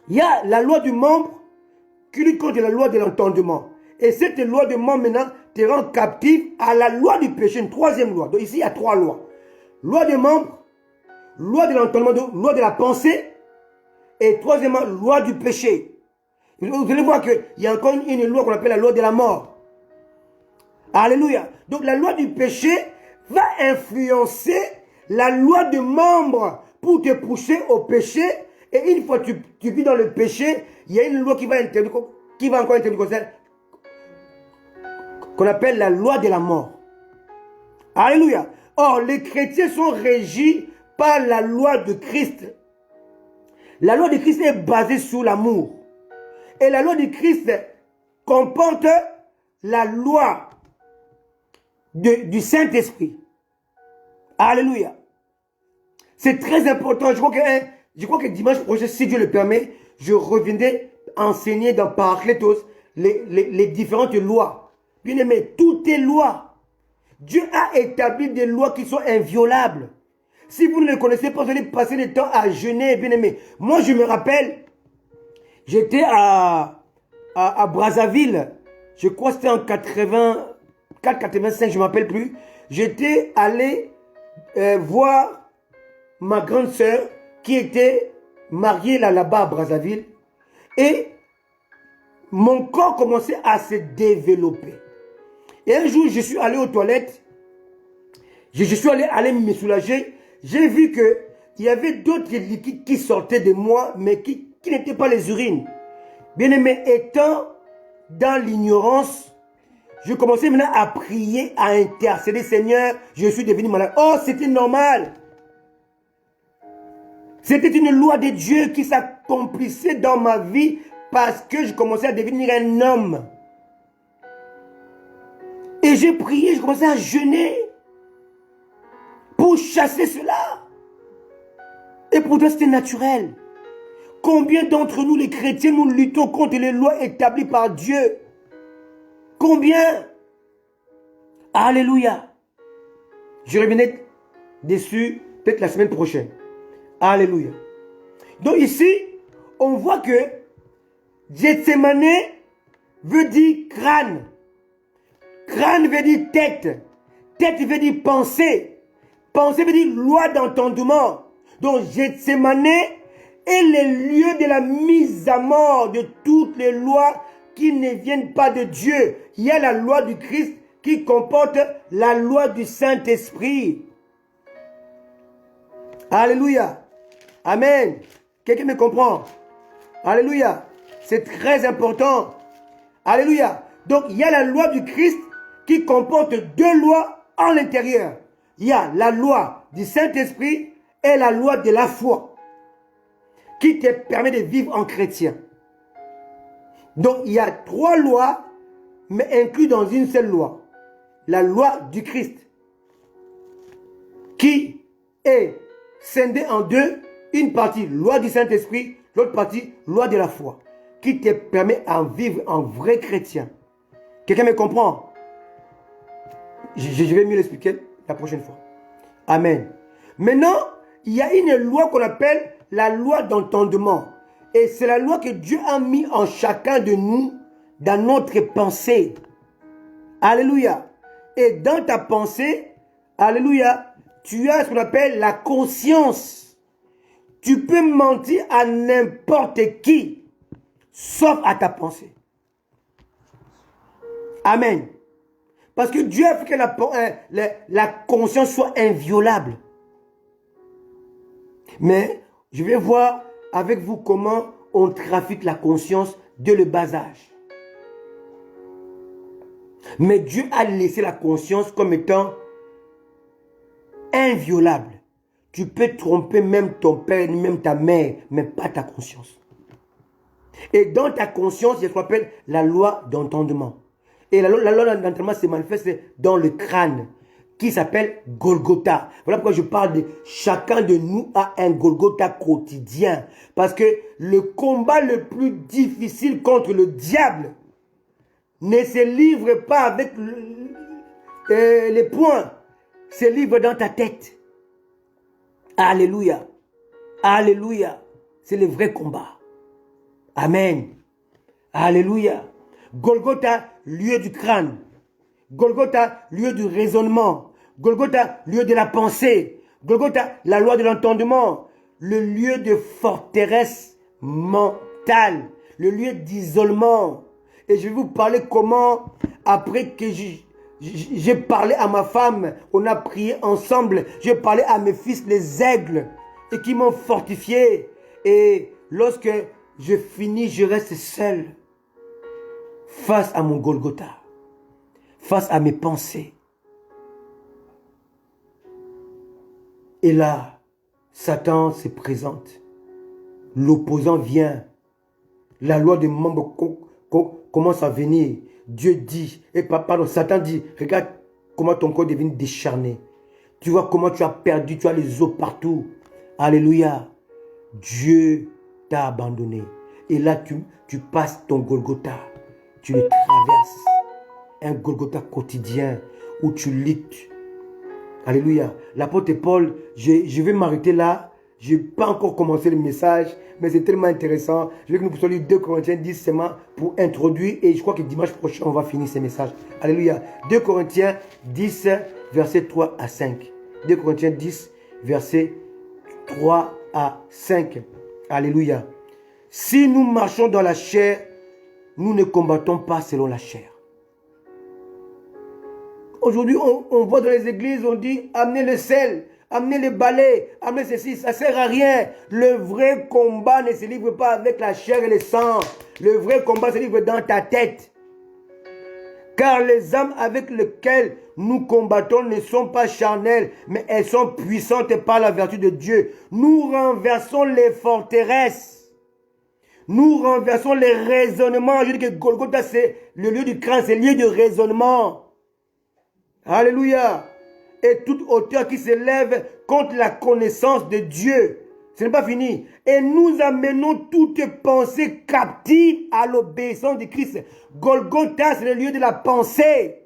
il y a la loi du membre qui lutte contre la loi de l'entendement. Et cette loi de membre maintenant te rend captif à la loi du péché, une troisième loi. Donc ici, il y a trois lois. Loi des membres, loi de l'entendement, loi de la pensée, et troisièmement, loi du péché. Vous allez voir qu'il y a encore une loi qu'on appelle la loi de la mort. Alléluia. Donc la loi du péché va influencer la loi de membres pour te pousser au péché. Et une fois que tu vis dans le péché, il y a une loi qui va encore intervenir, qu'on appelle la loi de la mort. Alléluia. Or, les chrétiens sont régis par la loi de Christ. La loi de Christ est basée sur l'amour. Et la loi de Christ comporte la loi du Saint-Esprit. Alléluia. C'est très important. Je crois que dimanche prochain, si Dieu le permet, je reviendrai enseigner dans Paraclétos les différentes lois. Bien aimé, toutes les lois. Dieu a établi des lois qui sont inviolables. Si vous ne le connaissez pas, vous allez passer le temps à jeûner, bien aimé. Moi, je me rappelle, j'étais à Brazzaville. Je crois que c'était en 84, 85, je ne m'appelle plus. J'étais allé voir ma grande sœur qui était mariée là-bas à Brazzaville. Et mon corps commençait à se développer. Et un jour, je suis allé aux toilettes. Je suis allé me soulager. J'ai vu qu'il y avait d'autres liquides qui sortaient de moi, mais qui n'étaient pas les urines. Bien aimé, étant dans l'ignorance, je commençais maintenant à prier, à intercéder. Seigneur, je suis devenu malade. Oh, c'était normal. C'était une loi de Dieu qui s'accomplissait dans ma vie parce que je commençais à devenir un homme. Et j'ai prié, je commençais à jeûner pour chasser cela. Et pourtant, c'était naturel. Combien d'entre nous, les chrétiens, nous luttons contre les lois établies par Dieu? Combien? Alléluia. Je reviendrai dessus peut-être la semaine prochaine. Alléluia. Donc ici, on voit que Gethsemane veut dire crâne. Crâne veut dire tête. Tête veut dire pensée. Pensée veut dire loi d'entendement. Donc Gethsemane est le lieu de la mise à mort de toutes les lois qui ne viennent pas de Dieu. Il y a la loi du Christ qui comporte la loi du Saint-Esprit. Alléluia. Amen. Quelqu'un me comprend? Alléluia. C'est très important. Alléluia. Donc il y a la loi du Christ qui comporte deux lois en l'intérieur. Il y a la loi du Saint-Esprit et la loi de la foi qui te permet de vivre en chrétien. Donc il y a trois lois mais inclus dans une seule loi. la loi du Christ, qui est scindée en deux, une partie loi du Saint-Esprit, l'autre partie loi de la foi, qui te permet à vivre en vrai chrétien. Quelqu'un me comprend? Je vais mieux l'expliquer la prochaine fois. Amen. Maintenant, il y a une loi qu'on appelle la loi d'entendement. Et c'est la loi que Dieu a mis en chacun de nous dans notre pensée. Alléluia. Et dans ta pensée, alléluia, tu as ce qu'on appelle la conscience. Tu peux mentir à n'importe qui, sauf à ta pensée. Amen. Parce que Dieu a fait que la conscience soit inviolable. Mais je vais voir avec vous comment on trafique la conscience dès le bas âge. Mais Dieu a laissé la conscience comme étant inviolable. Tu peux tromper même ton père, même ta mère, mais pas ta conscience. Et dans ta conscience, il y a ce qu'on appelle la loi d'entendement. Et la loi d'entendement se manifeste dans le crâne, qui s'appelle Golgotha. Voilà pourquoi je parle de chacun de nous a un Golgotha quotidien. Parce que le combat le plus difficile contre le diable ne se livre pas avec les poings, se livre dans ta tête. Alléluia. Alléluia. C'est le vrai combat. Amen. Alléluia. Golgotha, lieu du crâne. Golgotha, lieu du raisonnement. Golgotha, lieu de la pensée. Golgotha, la loi de l'entendement. Le lieu de forteresse mentale. Le lieu d'isolement. Et je vais vous parler comment, après que j'ai parlé à ma femme, on a prié ensemble, j'ai parlé à mes fils, les aigles, et qui m'ont fortifié. Et lorsque je finis, je reste seul face à mon Golgotha, face à mes pensées. Et là, Satan se présente. L'opposant vient. La loi des membres commence à venir. Dieu dit, et pardon, Satan dit, regarde comment ton corps devient décharné. Tu vois comment tu as perdu, tu as les os partout. Alléluia. Dieu t'a abandonné. Et là, tu passes ton Golgotha. Tu le traverses. Un Golgotha quotidien où tu luttes. Alléluia. L'apôtre Paul, je vais m'arrêter là. Je n'ai pas encore commencé le message, mais c'est tellement intéressant. Je veux que nous puissions lire 2 Corinthiens 10 seulement pour introduire. Et je crois que dimanche prochain, on va finir ce message. Alléluia. 2 Corinthiens 10, versets 3 à 5. 2 Corinthiens 10, versets 3 à 5. Alléluia. Si nous marchons dans la chair, nous ne combattons pas selon la chair. Aujourd'hui, on voit dans les églises, on dit, amenez le sel, amenez le balai, amenez ceci, ça ne sert à rien. Le vrai combat ne se livre pas avec la chair et le sang. Le vrai combat se livre dans ta tête. Car les âmes avec lesquelles nous combattons ne sont pas charnelles, mais elles sont puissantes par la vertu de Dieu. Nous renversons les forteresses. Nous renversons les raisonnements. Je dis que Golgotha, c'est le lieu du crâne, c'est le lieu de raisonnement. Alléluia. Et toute hauteur qui s'élève contre la connaissance de Dieu. Ce n'est pas fini. Et nous amenons toute pensée captive à l'obéissance de Christ. Golgotha, c'est le lieu de la pensée.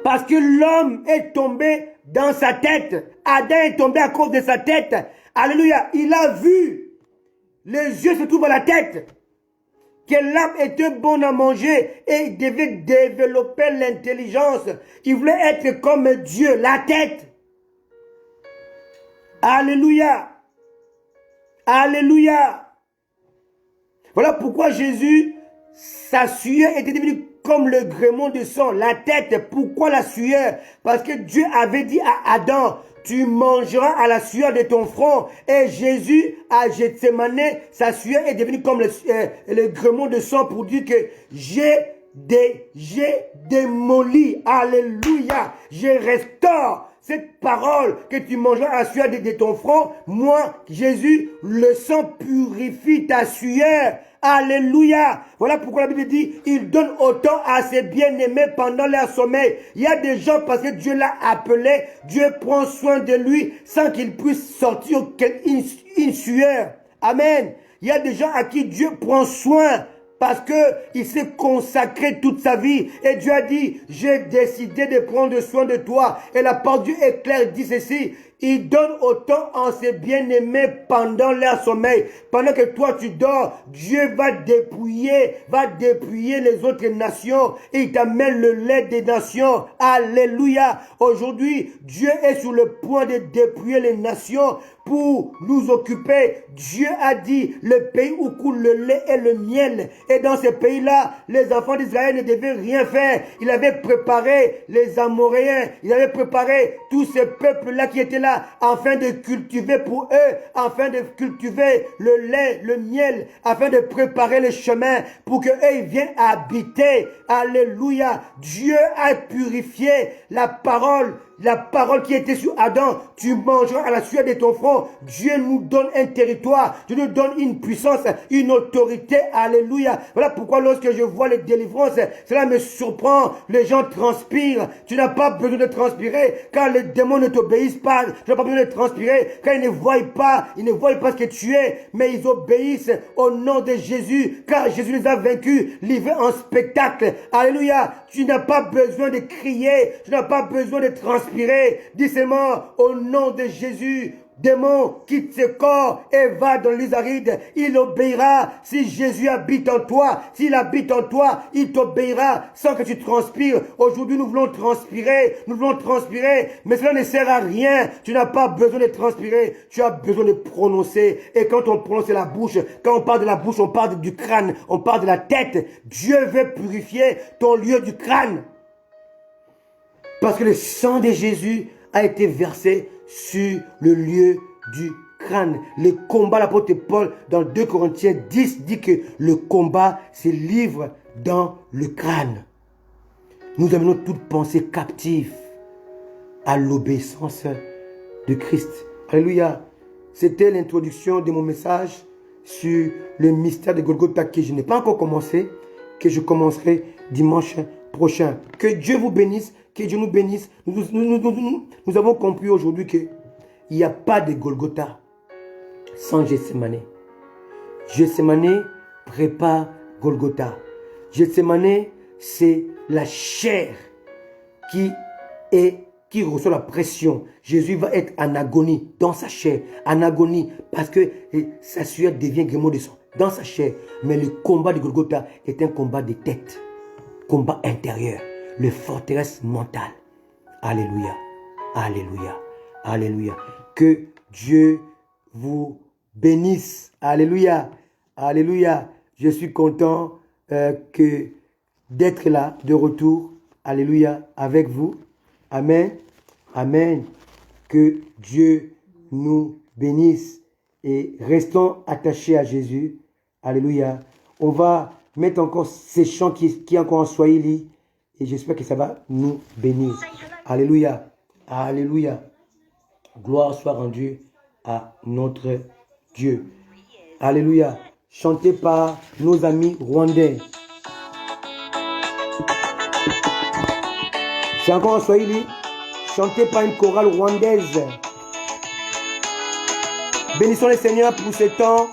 Parce que l'homme est tombé dans sa tête. Adam est tombé à cause de sa tête. Alléluia. Il a vu. Les yeux se trouvent à la tête. Que l'âme était bonne à manger et il devait développer l'intelligence. Il voulait être comme Dieu, la tête. Alléluia. Alléluia. Voilà pourquoi Jésus, sa sueur était devenue comme le gréement de sang, la tête. Pourquoi la sueur? Parce que Dieu avait dit à Adam, tu mangeras à la sueur de ton front. Et Jésus, à Gethsémane, sa sueur est devenue comme le gréement de sang pour dire que j'ai démoli. Alléluia. Je restaure cette parole que tu mangeras à la sueur de ton front. Moi, Jésus, le sang purifie ta sueur. Alléluia. Voilà pourquoi la Bible dit, il donne autant à ses bien-aimés pendant leur sommeil. Il y a des gens, parce que Dieu l'a appelé, Dieu prend soin de lui sans qu'il puisse sortir une sueur. Amen. Il y a des gens à qui Dieu prend soin parce qu'il s'est consacré toute sa vie. Et Dieu a dit, j'ai décidé de prendre soin de toi. Et la parole de Dieu est claire, il dit ceci. Il donne autant en ses bien-aimés pendant leur sommeil. Pendant que toi tu dors, Dieu va dépouiller les autres nations. Et il t'amène le lait des nations. Alléluia. Aujourd'hui, Dieu est sur le point de dépouiller les nations pour nous occuper. Dieu a dit, le pays où coule le lait et le miel. Et dans ces pays-là, les enfants d'Israël ne devaient rien faire. Il avait préparé les Amoréens. Il avait préparé tous ces peuples-là qui étaient là afin de cultiver pour eux, afin de cultiver le lait, le miel, afin de préparer le chemin pour qu'eux ils viennent habiter. Alléluia. Dieu a purifié la parole qui était sur Adam. Tu mangeras à la sueur de ton front. Dieu nous donne un territoire. Dieu nous donne une puissance, une autorité. Alléluia. Voilà pourquoi lorsque je vois les délivrances, cela me surprend. Les gens transpirent. Tu n'as pas besoin de transpirer car les démons ne t'obéissent pas. Tu n'as pas besoin de transpirer car ils ne voient pas. Ils ne voient pas ce que tu es. Mais ils obéissent au nom de Jésus car Jésus les a vaincus, livrés en spectacle. Alléluia. Tu n'as pas besoin de crier. Tu n'as pas besoin de transpirer. Dis seulement au nom de Jésus. Démon, quitte ce corps et va dans les arides. Il obéira si Jésus habite en toi. S'il habite en toi, il t'obéira sans que tu transpires. Aujourd'hui, nous voulons transpirer. Mais cela ne sert à rien. Tu n'as pas besoin de transpirer. Tu as besoin de prononcer. Et quand on prononce la bouche, quand on parle de la bouche, on parle du crâne, on parle de la tête. Dieu veut purifier ton lieu du crâne. Parce que le sang de Jésus a été versé sur le lieu du crâne. Le combat, l'apôtre Paul, dans 2 Corinthiens 10, dit que le combat se livre dans le crâne. Nous amenons toute pensée captive à l'obéissance de Christ. Alléluia. C'était l'introduction de mon message sur le mystère de Golgotha que je n'ai pas encore commencé, que je commencerai dimanche prochain. Que Dieu vous bénisse. Que Dieu nous bénisse. Nous avons compris aujourd'hui qu'il n'y a pas de Golgotha sans Gethsémané. Gethsémané prépare Golgotha. Gethsémané, c'est la chair qui reçoit la pression. Jésus va être en agonie dans sa chair. En agonie parce que sa sueur devient grumeau de sang dans sa chair. Mais le combat de Golgotha est un combat de tête. Combat intérieur. Le forteresse mentale. Alléluia. Alléluia. Alléluia. Que Dieu vous bénisse. Alléluia. Alléluia. Je suis content d'être là, de retour. Alléluia. Avec vous. Amen. Amen. Que Dieu nous bénisse. Et restons attachés à Jésus. Alléluia. On va mettre encore ces chants qui est encore en Swahili. Et j'espère que ça va nous bénir. Alléluia. Alléluia. Gloire soit rendue à notre Dieu. Alléluia. Chanté par nos amis rwandais. C'est encore en Swahili. Chanté par une chorale rwandaise. Bénissons le Seigneur pour ce temps.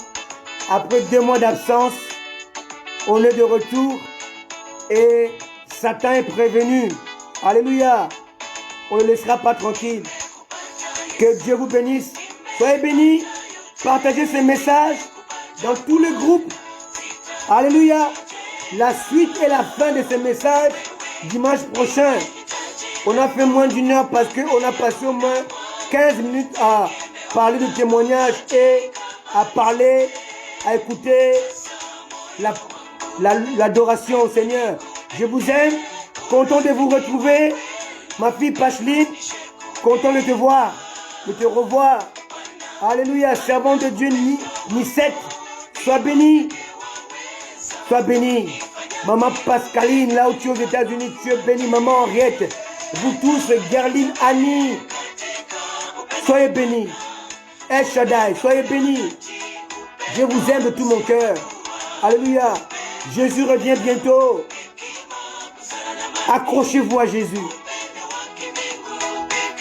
Après 2 mois d'absence, on est de retour. Et Satan est prévenu. Alléluia. On ne le laissera pas tranquille. Que Dieu vous bénisse. Soyez bénis. Partagez ce message dans tous les groupes. Alléluia. La suite et la fin de ce message dimanche prochain. On a fait moins d'1 heure parce qu'on a passé au moins 15 minutes à parler de témoignage et à parler, à écouter l'adoration au Seigneur. Je vous aime, content de vous retrouver, ma fille Pacheline, content de te voir, de te revoir. Alléluia, servant de Dieu Nicette, sois béni, sois béni. Maman Pascaline, là où tu es aux États-Unis, tu es béni. Maman Henriette, vous tous, Gerline, Annie, soyez bénis. El Shaddai, soyez bénis. Je vous aime de tout mon cœur. Alléluia. Jésus revient bientôt. Accrochez-vous à Jésus.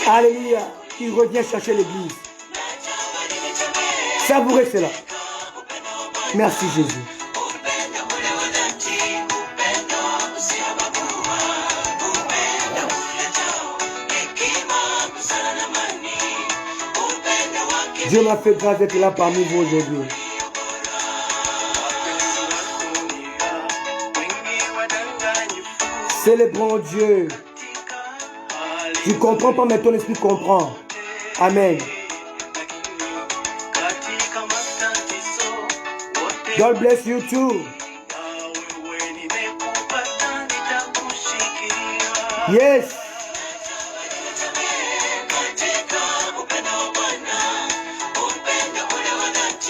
Alléluia. Il revient chercher l'église. Savourez cela. Merci Jésus. Dieu m'a fait grâce d'être là parmi vous aujourd'hui. Célébrons Dieu. Tu ne comprends pas, mais ton esprit comprend. Amen. God bless you too. Yes.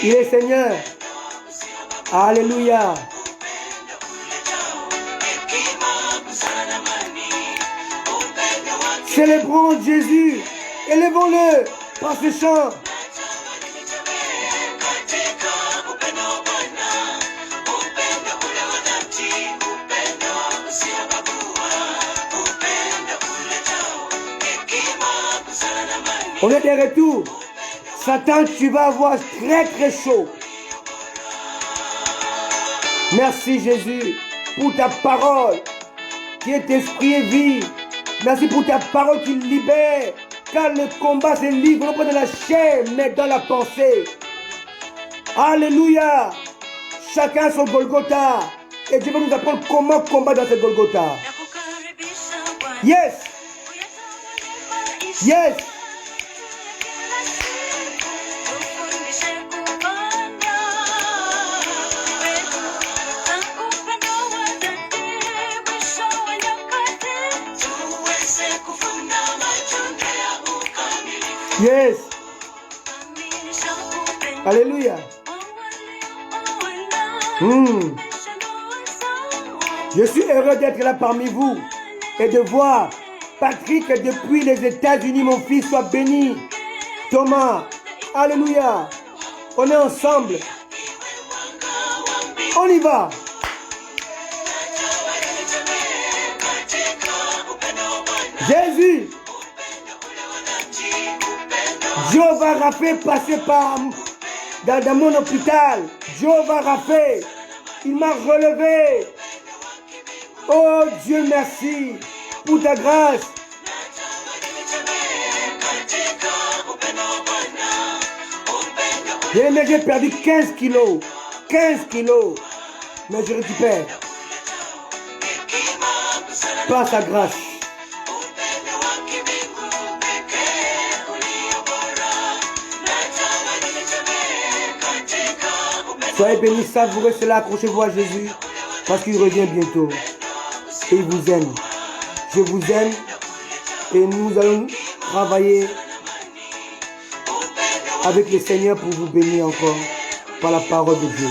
Il est Seigneur. Alléluia. Célébrons Jésus. Élevons-le par ce chant. On est de retour. Satan, tu vas avoir très très chaud. Merci Jésus pour ta parole qui est esprit et vie. Merci pour ta parole qui libère. Car le combat se livre non pas dans la chair, mais dans la pensée. Alléluia. Chacun son Golgotha. Et Dieu va nous apprendre comment combattre dans ce Golgotha. Yes. Yes. Yes. Alléluia. Je suis heureux d'être là parmi vous et de voir Patrick depuis les États-Unis, mon fils, soit béni. Thomas, alléluia. On est ensemble. On y va. Jésus. Jehovah Rapha passé par dans mon hôpital. Jehovah Rapha, il m'a relevé. Oh Dieu, merci pour ta grâce. J'ai perdu 15 kilos. 15 kilos. Mais je récupère. Par sa grâce. Soyez bénis, savourez cela, accrochez-vous à Jésus, parce qu'il revient bientôt. Et il vous aime. Je vous aime. Et nous allons travailler avec le Seigneur pour vous bénir encore par la parole de Dieu.